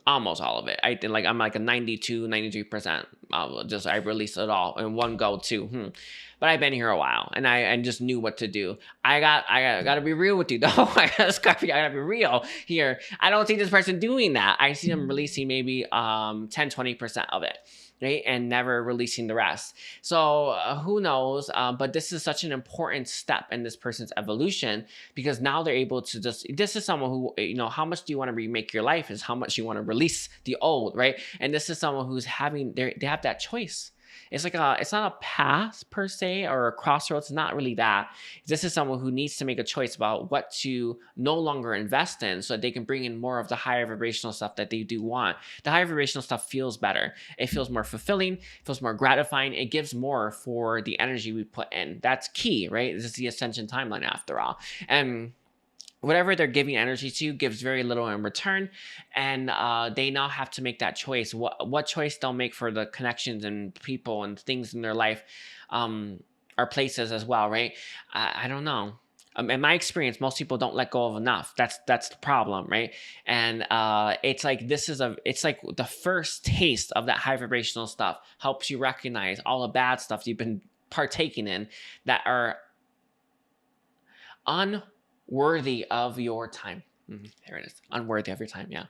Almost all of it. I'm like a 92, 93%. I released it all in one go too. But I've been here a while, and I just knew what to do. I gotta be real with you though. I gotta be real here. I don't see this person doing that. I see them releasing maybe 10-20% of it, right, and never releasing the rest. So who knows? But this is such an important step in this person's evolution, because now they're able to this is someone who, how much do you want to remake your life is how much you want to release the old, right? And this is someone who's they have that choice. It's like it's not a path per se or a crossroads. It's not really that. This is someone who needs to make a choice about what to no longer invest in, so that they can bring in more of the higher vibrational stuff that they do want. The higher vibrational stuff feels better. It feels more fulfilling. It feels more gratifying. It gives more for the energy we put in. That's key, right? This is the ascension timeline after all. And whatever they're giving energy to gives very little in return, and they now have to make that choice. What choice they'll make for the connections and people and things in their life, or places as well, right? I don't know. In my experience, most people don't let go of enough. That's the problem, right? And it's like it's like the first taste of that high vibrational stuff helps you recognize all the bad stuff you've been partaking in that are unworthy of your time. There it is. Unworthy of your time. Yeah.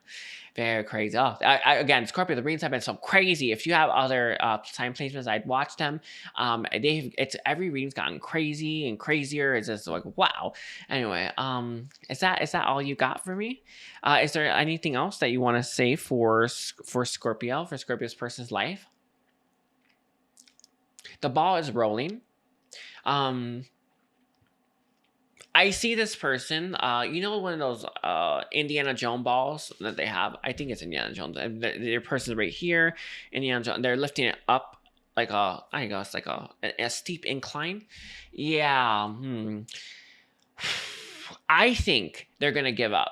Very crazy. Oh, again, Scorpio, the readings have been so crazy. If you have other time placements, I'd watch them. Every reading's gotten crazy and crazier. It's just like, wow. Anyway, is that all you got for me? Is there anything else that you want to say for Scorpio, for Scorpio's person's life? The ball is rolling. I see this person, one of those Indiana Jones balls that they have. I think it's Indiana Jones. Their person's right here, Indiana Jones. They're lifting it up like a steep incline. Yeah. I think they're gonna give up.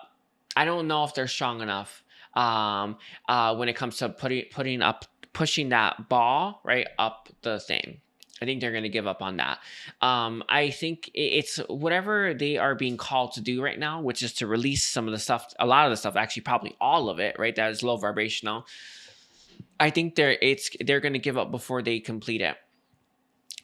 I don't know if they're strong enough when it comes to pushing that ball right up the thing. I think they're going to give up on that. I think it's whatever they are being called to do right now, which is to release some of the stuff, a lot of the stuff, actually probably all of it, right? That is low vibrational. I think they're going to give up before they complete it.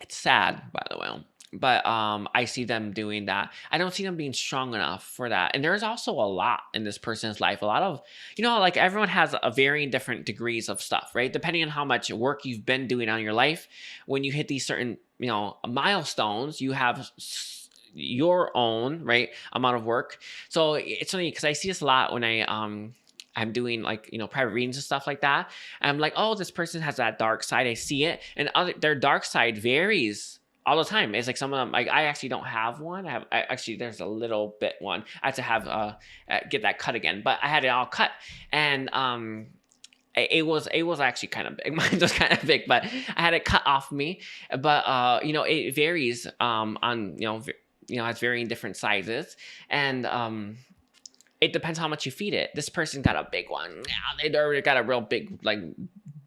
It's sad, by the way. But I see them doing that. I don't see them being strong enough for that. And there's also a lot in this person's life. A lot of, like everyone has a varying different degrees of stuff, right? Depending on how much work you've been doing on your life, when you hit these certain, milestones, you have your own, right, amount of work. So it's funny because I see this a lot when I'm doing private readings and stuff like that. I'm like, oh, this person has that dark side. I see it. And their dark side varies all the time. It's like some of them, like I actually don't have one. Actually, there's a little bit one. I had to have get that cut again, but I had it all cut. And it was actually kind of big. Mine was kind of big, but I had it cut off me. But it varies on has varying different sizes, and it depends how much you feed it. This person got a big one. Yeah, they already got a real big, like,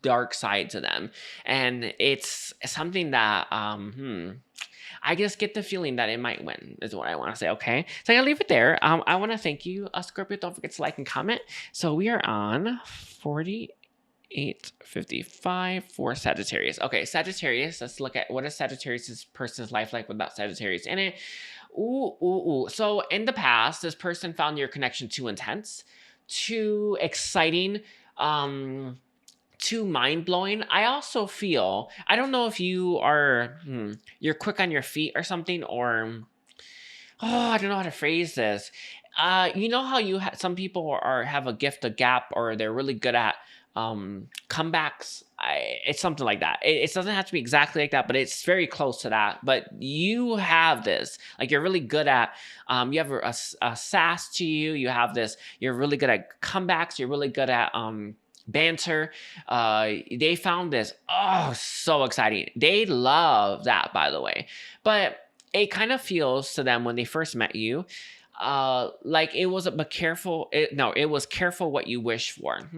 dark side to them, and it's something that I just get the feeling that it might win, is what I want to say. Okay, so I'll leave it there. I want to thank you, Scorpio. Don't forget to like and comment. So we are on 48:55 for Sagittarius. Okay, Sagittarius. Let's look at what is Sagittarius' person's life like without Sagittarius in it. Ooh. So in the past, this person found your connection too intense, too exciting, too mind-blowing. I also feel, I don't know if you are you're quick on your feet or something, or I don't know how to phrase this. You know how some people have a gift of gap, or they're really good at comebacks. It's something like that. It doesn't have to be exactly like that, but it's very close to that. But you have this, like, you're really good at, you have a sass to you. You have this, you're really good at comebacks. You're really good at banter. They found this, so exciting. They love that, by the way. But it kind of feels to them when they first met you, like it was it was careful what you wish for.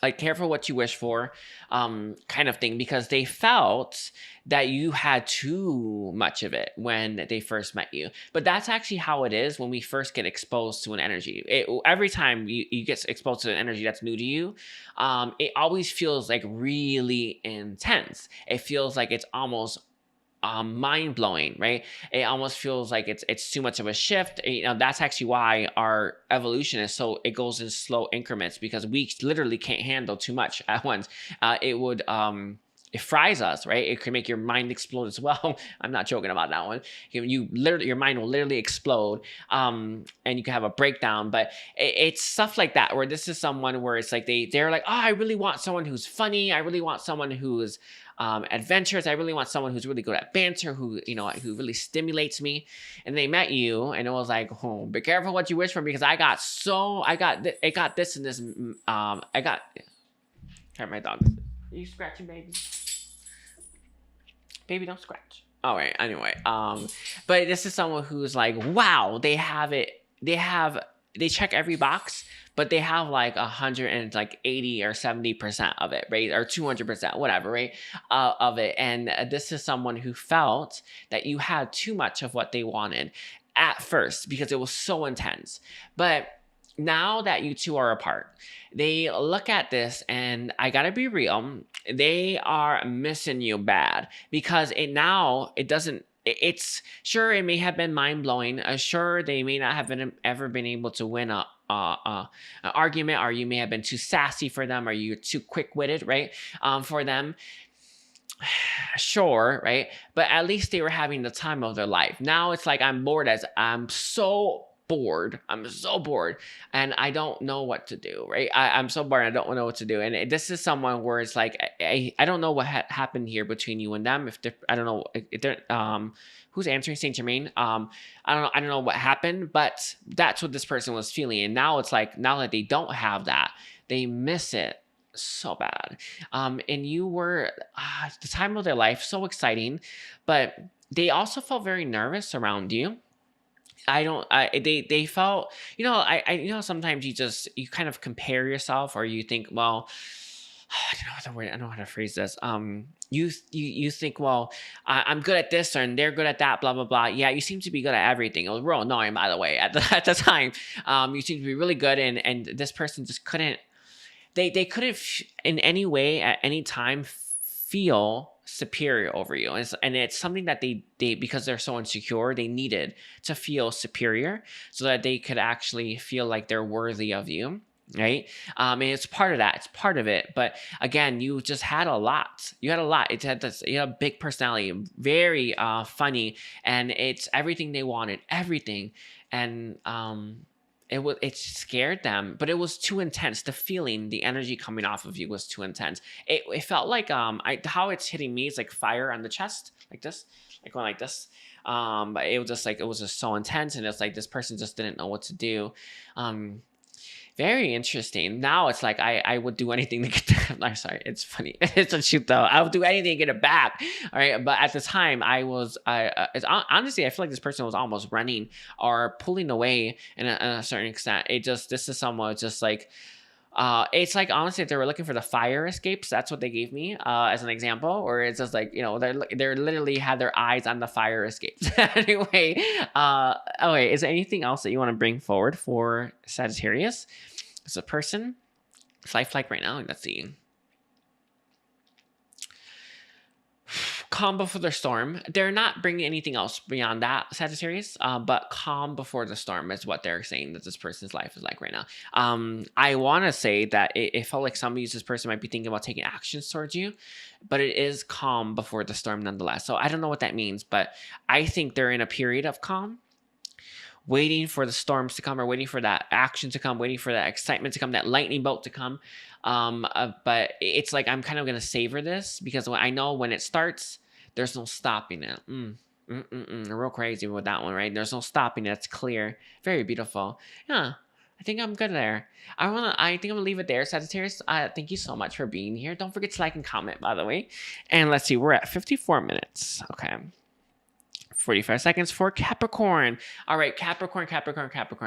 Like, careful what you wish for, kind of thing, because they felt that you had too much of it when they first met you. But that's actually how it is when we first get exposed to an energy. Every time you get exposed to an energy that's new to you, it always feels like really intense. It feels like it's almost mind-blowing, right? It almost feels like it's too much of a shift. That's actually why our evolution is it goes in slow increments, because we literally can't handle too much at once. It fries us, right? It can make your mind explode as well. I'm not joking about that one. Your mind will literally explode, and you can have a breakdown. But it's stuff like that, where this is someone where it's like they're like, I really want someone who's funny. I really want someone who's adventurous. I really want someone who's really good at banter, who really stimulates me. And they met you, and it was like, be careful what you wish for, because I got this and this. Sorry, my dog. Are you scratching, baby? Baby, don't scratch. All right. Anyway, but this is someone who's like, wow, they have it. They check every box, but they have like 180 or 70% of it, right? Or 200%, whatever, right? Of it. And this is someone who felt that you had too much of what they wanted at first, because it was so intense. But now that you two are apart, they look at this, and I gotta be real, they are missing you bad, because it's sure, it may have been mind-blowing. Sure, they may not have ever been able to win an argument, or you may have been too sassy for them, or you're too quick-witted, right? For them. Sure, right? But at least they were having the time of their life. Now it's like, I'm so bored, and I don't know what to do, right? I'm so bored, I don't know what to do. And this is someone where it's like, I don't know what happened here between you and them. I don't know if they're who's answering, Saint Germain. I don't know what happened, but that's what this person was feeling. And now it's like, now that they don't have that, they miss it so bad. And you were the time of their life, so exciting, but they also felt very nervous around you. They felt, sometimes you kind of compare yourself, or you think, well, I don't know how to phrase this. You think, well, I'm good at this, and they're good at that, blah, blah, blah. Yeah, you seem to be good at everything. It was real annoying, by the way, at the time. You seem to be really good, and this person just couldn't, they couldn't in any way at any time feel superior over you. And it's something that they because they're so insecure, they needed to feel superior so that they could actually feel like they're worthy of you, right? And it's part of that, it's part of it. But again, you just had a lot. You had a big personality, very funny, and it's everything they wanted, everything. And it scared them, but it was too intense. The feeling, the energy coming off of you was too intense. It felt like how it's hitting me is like fire on the chest, like this, like going like this. But it was just so intense, and it's like this person just didn't know what to do. Very interesting. Now it's like I would do anything to get that. I'm sorry, it's funny. It's a shoot though. I would do anything to get it back. All right, but at the time honestly, I feel like this person was almost running or pulling away in a certain extent. This is someone just like. It's like honestly, if they were looking for the fire escapes, that's what they gave me as an example. Or it's just like, you know, they're literally had their eyes on the fire escapes. Anyway, okay, is there anything else that you want to bring forward for Sagittarius? It's a person. It's life like right now. Let's see. Calm before the storm. They're not bringing anything else beyond that, Sagittarius, but calm before the storm is what they're saying that this person's life is like right now. I want to say that it felt like some of this person might be thinking about taking actions towards you, but it is calm before the storm nonetheless. So I don't know what that means, but I think they're in a period of calm, waiting for the storms to come, or waiting for that action to come, waiting for that excitement to come, that lightning bolt to come. But it's like I'm kind of going to savor this because I know when it starts, there's no stopping it. Real crazy with that one, right? There's no stopping it. It's clear. Very beautiful. Yeah, I think I'm good there. I think I'm gonna leave it there, Sagittarius. Thank you so much for being here. Don't forget to like and comment, by the way. And let's see, we're at 54 minutes. Okay. 45 seconds for Capricorn. All right, Capricorn.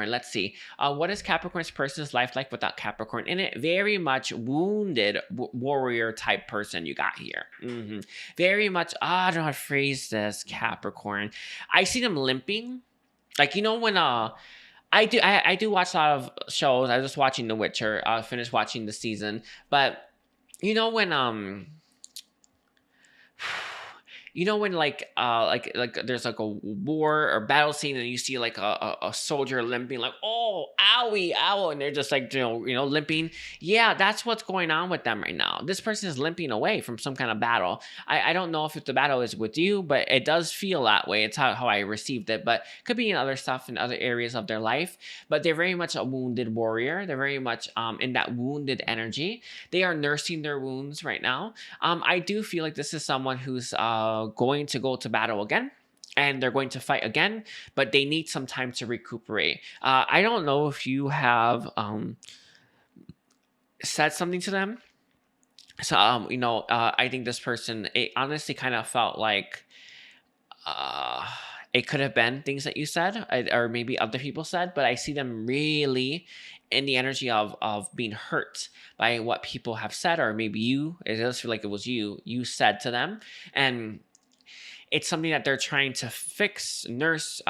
Let's see. What is Capricorn's person's life like without Capricorn in it? Very much wounded warrior type person you got here. Very much, I don't know how to phrase this, Capricorn. I see them limping. Like, you know, when I do watch a lot of shows. I was just watching The Witcher. I finished watching the season. But you know when you know when like there's like a war or battle scene and you see like a soldier limping, like, oh, owie, ow, and they're just like, you know, limping. Yeah, that's what's going on with them right now. This person is limping away from some kind of battle. I don't know if the battle is with you, but it does feel that way. It's how I received it, but could be in other stuff in other areas of their life. But they're very much a wounded warrior. They're very much in that wounded energy. They are nursing their wounds right now. I do feel like this is someone who's going to go to battle again, and they're going to fight again, but they need some time to recuperate. I don't know if you have said something to them. So, you know, I think this person, it honestly kind of felt like it could have been things that you said or maybe other people said, but I see them really in the energy of being hurt by what people have said, or maybe it does feel like it was you said to them. And it's something that they're trying to fix, nurse,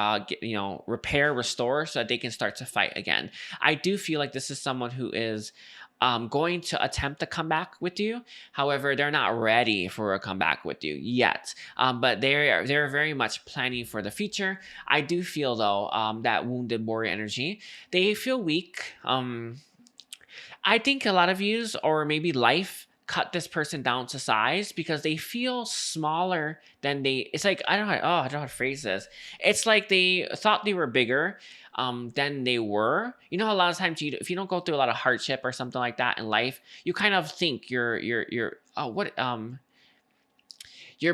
repair, restore, so that they can start to fight again. I do feel like this is someone who is going to attempt to come back with you. However, they're not ready for a comeback with you yet. But they're very much planning for the future. I do feel though that wounded warrior energy. They feel weak. I think a lot of yous, or maybe life, cut this person down to size because they feel smaller than it's like, I don't know how to phrase this. It's like they thought they were bigger than they were. You know, a lot of times if you don't go through a lot of hardship or something like that in life, you kind of think you're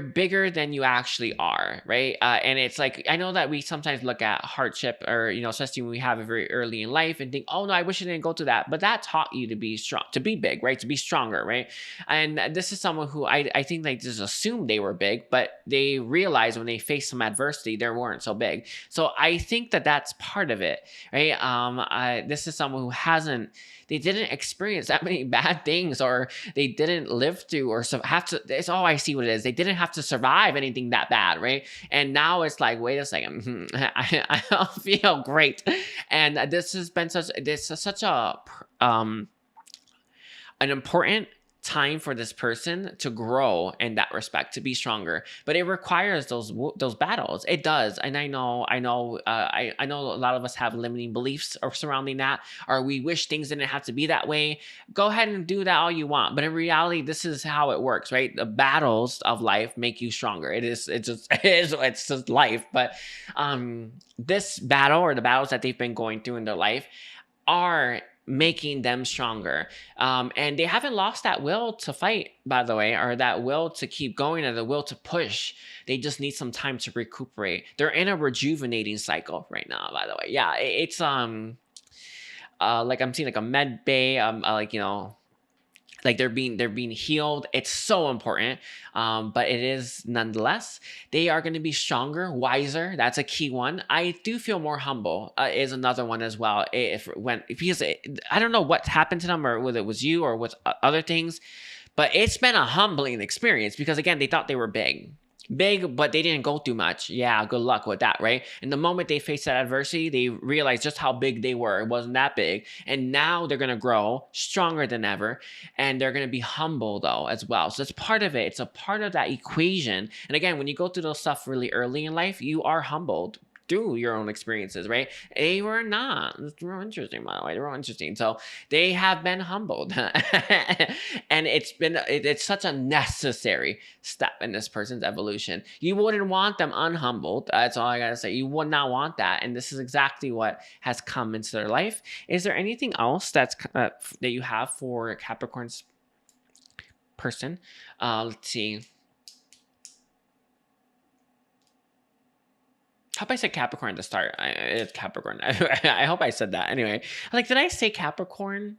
bigger than you actually are, right? And it's like, I know that we sometimes look at hardship, or, you know, especially when we have it very early in life, and think, oh no, I wish I didn't go through that. But that taught you to be strong, to be big, right? To be stronger, right? And this is someone who I think they just assumed they were big, but they realized when they faced some adversity, they weren't so big. So I think that that's part of it, right? This is someone who they didn't experience that many bad things, or they didn't live through or have to. It's all I see what it is. They didn't have to survive anything that bad, right? And now it's like, wait a second, I don't feel great. And this has been such an important time for this person to grow in that respect, to be stronger. But it requires those battles. It does. And I know a lot of us have limiting beliefs surrounding that, or we wish things didn't have to be that way. Go ahead and do that all you want. But in reality, this is how it works, right? The battles of life make you stronger. It's just life. But this battle, or the battles that they've been going through in their life, are making them stronger. And they haven't lost that will to fight, by the way, or that will to keep going, or the will to push. They just need some time to recuperate. They're in a rejuvenating cycle right now, by the way. Yeah, it's like I'm seeing like a med bay, like, you know, like they're being healed. It's so important, but it is nonetheless. They are going to be stronger, wiser. That's a key one. I do feel more humble, is another one as well. Because I don't know what happened to them, or whether it was you or with other things, but it's been a humbling experience, because again, they thought they were big, but they didn't go through much. Yeah, good luck with that, right? And the moment they faced that adversity, they realized just how big they were. It wasn't that big. And now they're going to grow stronger than ever. And they're going to be humble, though, as well. So it's part of it. It's a part of that equation. And again, when you go through those stuff really early in life, you are humbled through your own experiences, right? They were not. It's real interesting, by the way. They're real interesting. So they have been humbled. And it's such a necessary step in this person's evolution. You wouldn't want them unhumbled. That's all I gotta say. You would not want that. And this is exactly what has come into their life. Is there anything else that you have for Capricorn's person? Let's see. I hope I said Capricorn at the start. It's Capricorn. I hope I said that. Anyway, like, did I say Capricorn?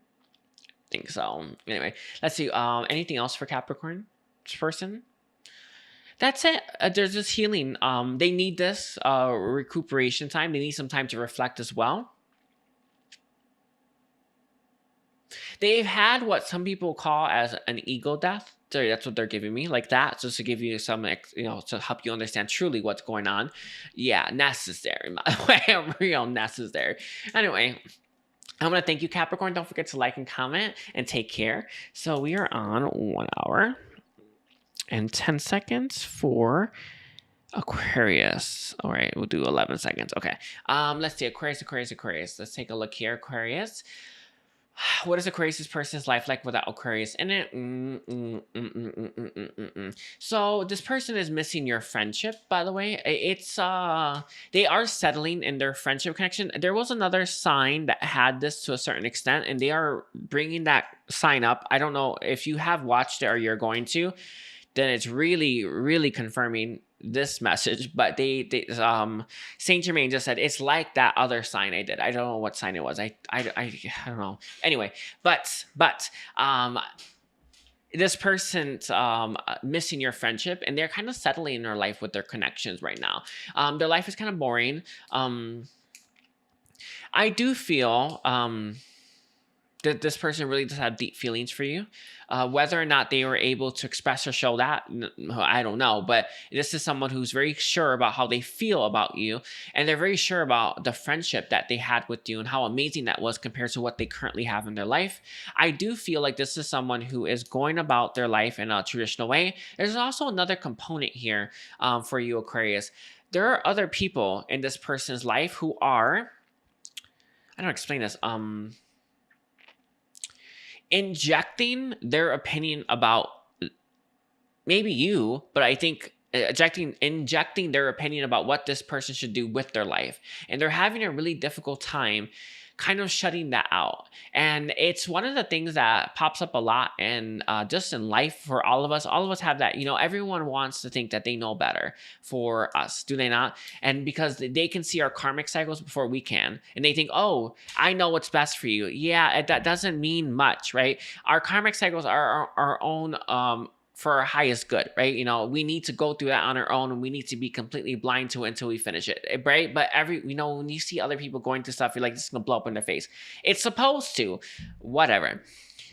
I think so. Anyway, let's see. Anything else for Capricorn person? That's it. There's this healing. They need this recuperation time. They need some time to reflect as well. They've had what some people call as an ego death. Sorry, that's what they're giving me, like that, just to give you some, you know, to help you understand truly what's going on. Yeah, necessary, by the way, real necessary. Anyway, I want to thank you, Capricorn. Don't forget to like and comment, and take care. So we are on 1 hour and 10 seconds for Aquarius. All right, we'll do 11 seconds. Okay. Let's see, Aquarius. Let's take a look here, Aquarius. What is Aquarius' person's life like without Aquarius in it? So this person is missing your friendship, by the way. It's they are settling in their friendship connection. There was another sign that had this to a certain extent, and they are bringing that sign up. I don't know if you have watched it or you're going to, then it's really, really confirming this message. But they Saint Germain just said it's like that other sign I did. I don't know what sign it was. I don't know. Anyway, but this person's missing your friendship, and they're kind of settling in their life with their connections right now. Their life is kind of boring. I do feel that this person really does have deep feelings for you. Whether or not they were able to express or show that, I don't know. But this is someone who's very sure about how they feel about you. And they're very sure about the friendship that they had with you and how amazing that was compared to what they currently have in their life. I do feel like this is someone who is going about their life in a traditional way. There's also another component here for you, Aquarius. There are other people in this person's life who are, I don't explain this, injecting their opinion about maybe you, but I think injecting their opinion about what this person should do with their life. And they're having a really difficult time kind of shutting that out. And it's one of the things that pops up a lot and just in life for all of us. All of us have that, you know, everyone wants to think that they know better for us, do they not? And because they can see our karmic cycles before we can, and they think, oh, I know what's best for you. Yeah, that doesn't mean much, right? Our karmic cycles are our own for our highest good, right? You know, we need to go through that on our own, and we need to be completely blind to it until we finish it, right? But when you see other people going through stuff, you're like, this is gonna blow up in their face. It's supposed to, whatever.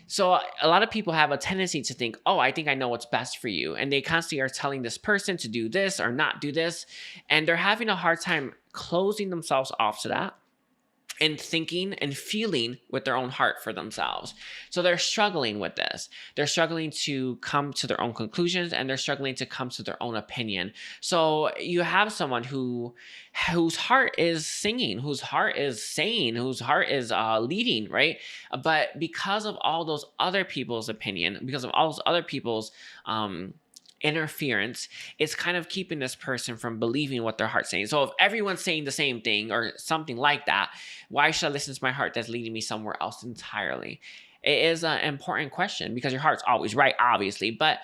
So a lot of people have a tendency to think, oh, I think I know what's best for you. And they constantly are telling this person to do this or not do this. And they're having a hard time closing themselves off to that and thinking and feeling with their own heart for themselves. So they're struggling with this. They're struggling to come to their own conclusions, and they're struggling to come to their own opinion. So you have someone whose heart is singing, whose heart is saying, whose heart is leading, right? But because of all those other people's opinion, because of all those other people's interference, it's kind of keeping this person from believing what their heart's saying. So if everyone's saying the same thing or something like that, why should I listen to my heart that's leading me somewhere else entirely? It is an important question, because your heart's always right, obviously, but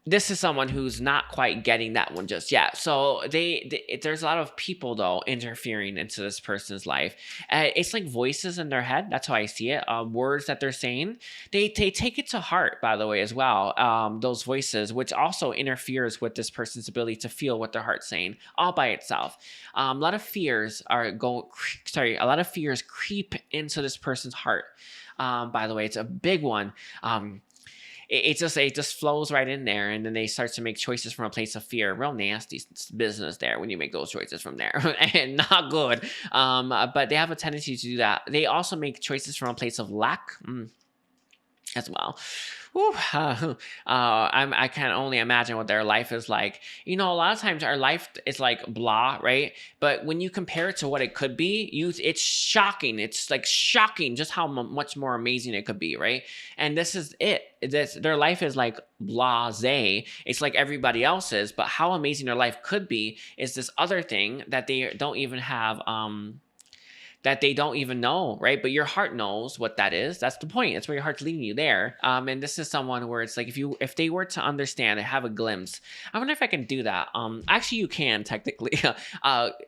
this is someone who's not quite getting that one just yet. So there's a lot of people though interfering into this person's life. It's like voices in their head. That's how I see it. Words that they're saying, they take it to heart, by the way, as well. Those voices, which also interferes with this person's ability to feel what their heart's saying all by itself. A lot of fears a lot of fears creep into this person's heart. By the way, it's a big one. It just flows right in there, and then they start to make choices from a place of fear. Real nasty business there when you make those choices from there, and not good. But they have a tendency to do that. They also make choices from a place of lack as well. Whew, I can only imagine what their life is like. A lot of times our life is like blah, right? But when you compare it to what it could be, it's shocking. It's like shocking just how much more amazing it could be, right? And this is it. Their life is like blasé. It's like everybody else's, but how amazing their life could be is this other thing that they don't even have. That they don't even know, right? But your heart knows what that is. That's the point. That's where your heart's leading you there. And this is someone where it's like if they were to understand and have a glimpse. I wonder if I can do that. Actually, you can technically.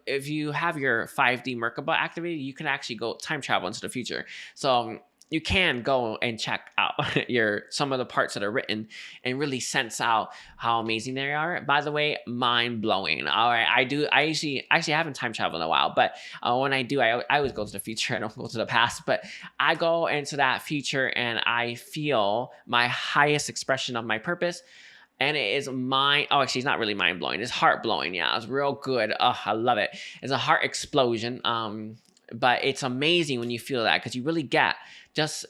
If you have your 5D Merkaba activated, you can actually go time travel into the future. So you can go and check out some of the parts that are written and really sense out how amazing they are. By the way, mind blowing. All right, I actually haven't time traveled in a while, but when I do, I always go to the future. I don't go to the past, but I go into that future and I feel my highest expression of my purpose. And it is actually, it's not really mind blowing. It's heart blowing. Yeah, it's real good. Oh, I love it. It's a heart explosion. But it's amazing when you feel that, because you really get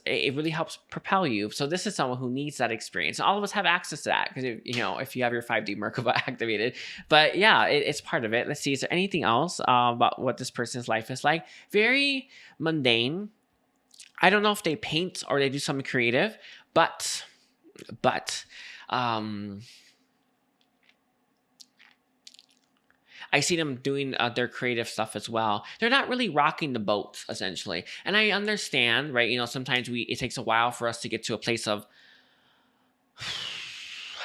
it really helps propel you. So this is someone who needs that experience. And all of us have access to that because if you have your 5D Merkaba activated. But yeah, it's part of it. Let's see. Is there anything else about what this person's life is like? Very mundane. I don't know if they paint or they do something creative, but I see them doing their creative stuff as well. They're not really rocking the boat, essentially. And I understand, right? Sometimes it takes a while for us to get to a place of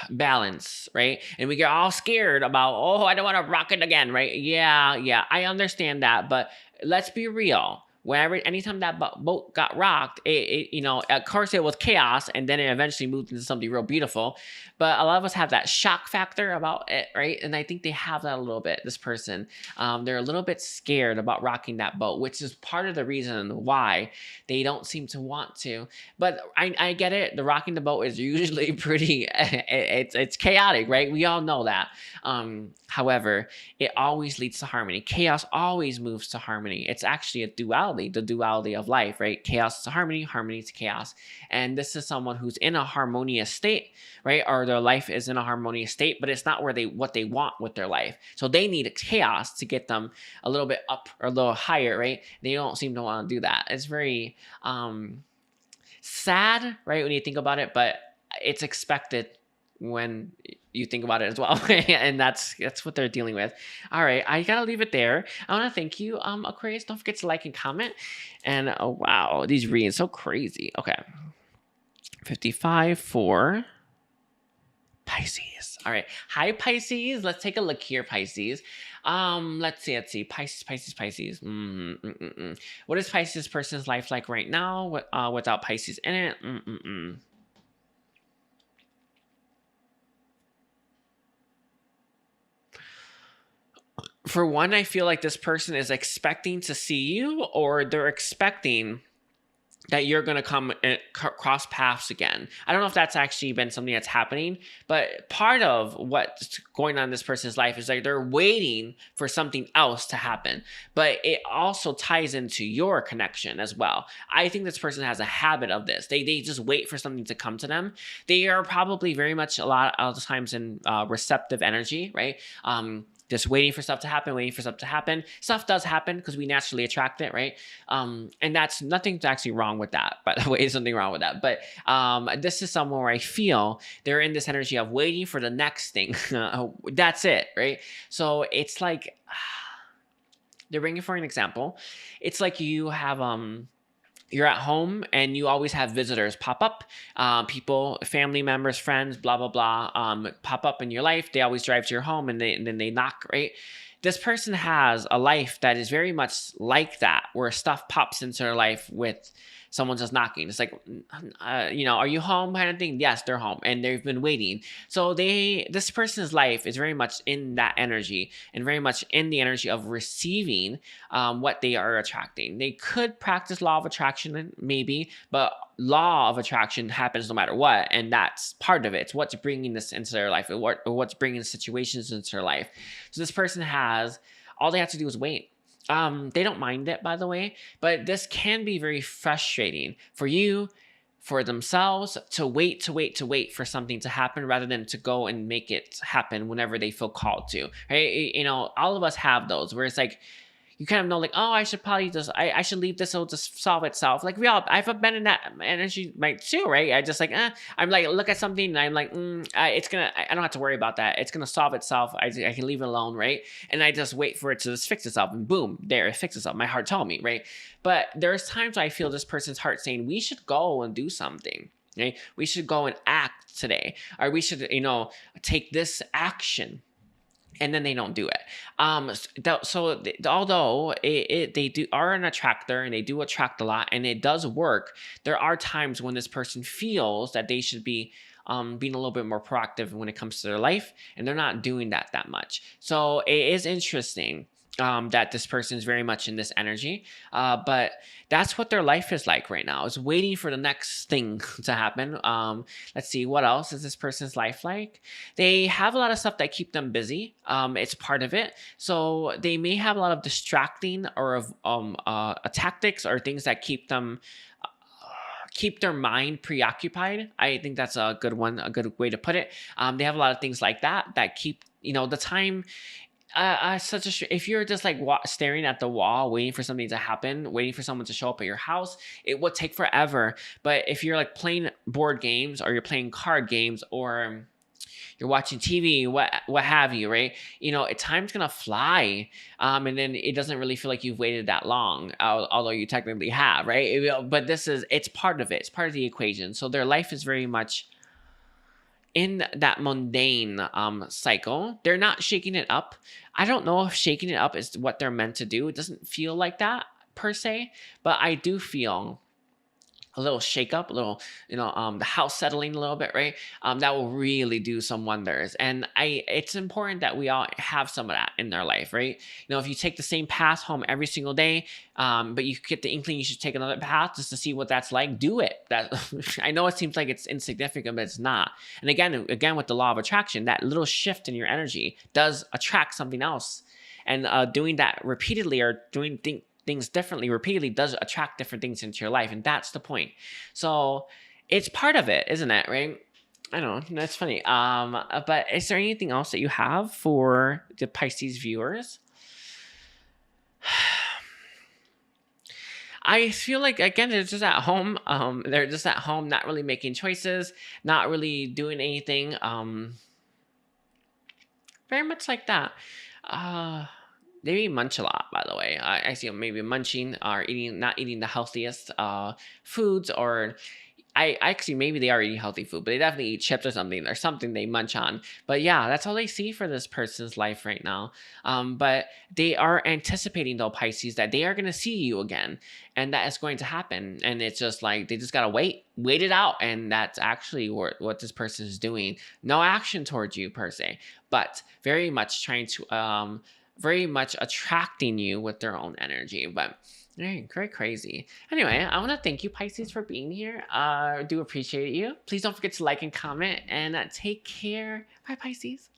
balance, right? And we get all scared about, I don't want to rock it again, right? Yeah, I understand that. But let's be real. Anytime that boat got rocked, of course it was chaos, and then it eventually moved into something real beautiful. But a lot of us have that shock factor about it, right? And I think they have that a little bit, this person. They're a little bit scared about rocking that boat, which is part of the reason why they don't seem to want to. But I get it. The rocking the boat is usually pretty, it's chaotic, right? We all know that. However, it always leads to harmony. Chaos always moves to harmony. It's actually a duality, the duality of life, right? Chaos to harmony, harmony to chaos. And this is someone who's in a harmonious state, right? Or their life is in a harmonious state, but it's not what they want with their life. So they need chaos to get them a little bit up or a little higher, right? They don't seem to want to do that. It's very sad, right? When you think about it, but it's expected when you think about it as well. And that's what they're dealing with. All right, I gotta leave it there. I want to thank you, Aquarius. Don't forget to like and comment. And wow, these readings so crazy. Okay, 55 for Pisces. All right, hi Pisces. Let's take a look here, Pisces. Let's see. Pisces. What is Pisces person's life like right now without Pisces in it? For one, I feel like this person is expecting to see you, or they're expecting that you're going to come and cross paths again. I don't know if that's actually been something that's happening, but part of what's going on in this person's life is like they're waiting for something else to happen. But it also ties into your connection as well. I think this person has a habit of this. They just wait for something to come to them. They are probably very much a lot of the times in receptive energy, right? Just waiting for stuff to happen. Stuff does happen because we naturally attract it, right? And that's nothing's actually wrong with that. By the way, there's something wrong with that. But this is somewhere where I feel they're in this energy of waiting for the next thing. That's it, right? So it's like, they're bringing for an example. It's like you have you're at home and you always have visitors pop up, people, family members, friends, blah, blah, blah, pop up in your life. They always drive to your home and then they knock, right? This person has a life that is very much like that, where stuff pops into their life with someone just knocking. It's like, are you home kind of thing? Yes, they're home and they've been waiting. So this person's life is very much in that energy and very much in the energy of receiving what they are attracting. They could practice law of attraction maybe, but law of attraction happens no matter what, and that's part of it. It's what's bringing this into their life, or what's bringing situations into their life. So this person all they have to do is wait. They don't mind it, by the way, but this can be very frustrating for you, for themselves, to wait for something to happen rather than to go and make it happen whenever they feel called to, right? All of us have those where it's like, you kind of know, like, oh, I should probably I should leave this, it'll just solve itself. Like, I've been in that energy, like, too, right? I just, like, I'm like, look at something, and I'm like, I don't have to worry about that. It's going to solve itself. I can leave it alone, right? And I just wait for it to just fix itself, and boom, there, it fixes itself. My heart told me, right? But there's times I feel this person's heart saying, we should go and do something. Okay? We should go and act today, or we should, take this action. And then they don't do it. Although they are an attractor and they do attract a lot and it does work, there are times when this person feels that they should be being a little bit more proactive when it comes to their life, and they're not doing that much. So it is interesting that this person is very much in this energy, but that's what their life is like right now. Is waiting for the next thing to happen. Let's see, what else is this person's life like? They have a lot of stuff that keep them busy. It's part of it. So they may have a lot of distracting or tactics or things that keep their mind preoccupied. I think that's a good one, a good way to put it. They have a lot of things like that keep the time. If you're just like staring at the wall, waiting for something to happen, waiting for someone to show up at your house, it would take forever. But if you're like playing board games, or you're playing card games, or you're watching TV, what have you, right? Time's gonna fly, and then it doesn't really feel like you've waited that long, although you technically have, right? But it's part of it. It's part of the equation. So their life is very much in that mundane cycle. They're not shaking it up. I don't know if shaking it up is what they're meant to do. It doesn't feel like that per se, but I do feel a little shake up, a little, the house settling a little bit, right? That will really do some wonders. And it's important that we all have some of that in our life, right? If you take the same path home every single day, but you get the inkling you should take another path just to see what that's like, do it. I know it seems like it's insignificant, but it's not. And again, with the law of attraction, that little shift in your energy does attract something else. And doing that repeatedly, or doing things differently repeatedly, does attract different things into your life, and that's the point. So it's part of it, isn't it, right? I don't know, that's funny. But is there anything else that you have for the Pisces viewers? I feel like, again, they're just at home. They're just at home, not really making choices, not really doing anything. Very much like that. They munch a lot, by the way. I see them maybe munching or not eating the healthiest foods, or I actually, maybe they are eating healthy food, but they definitely eat chips or something they munch on. But yeah, that's all they see for this person's life right now. But they are anticipating, though, Pisces, that they are going to see you again, and that is going to happen. And it's just like, they just got to wait it out. And that's actually what this person is doing. No action towards you per se, but very much trying to, very much attracting you with their own energy. But very crazy. Anyway, I want to thank you, Pisces, for being here. I do appreciate you. Please don't forget to like and comment, and take care. Bye, Pisces.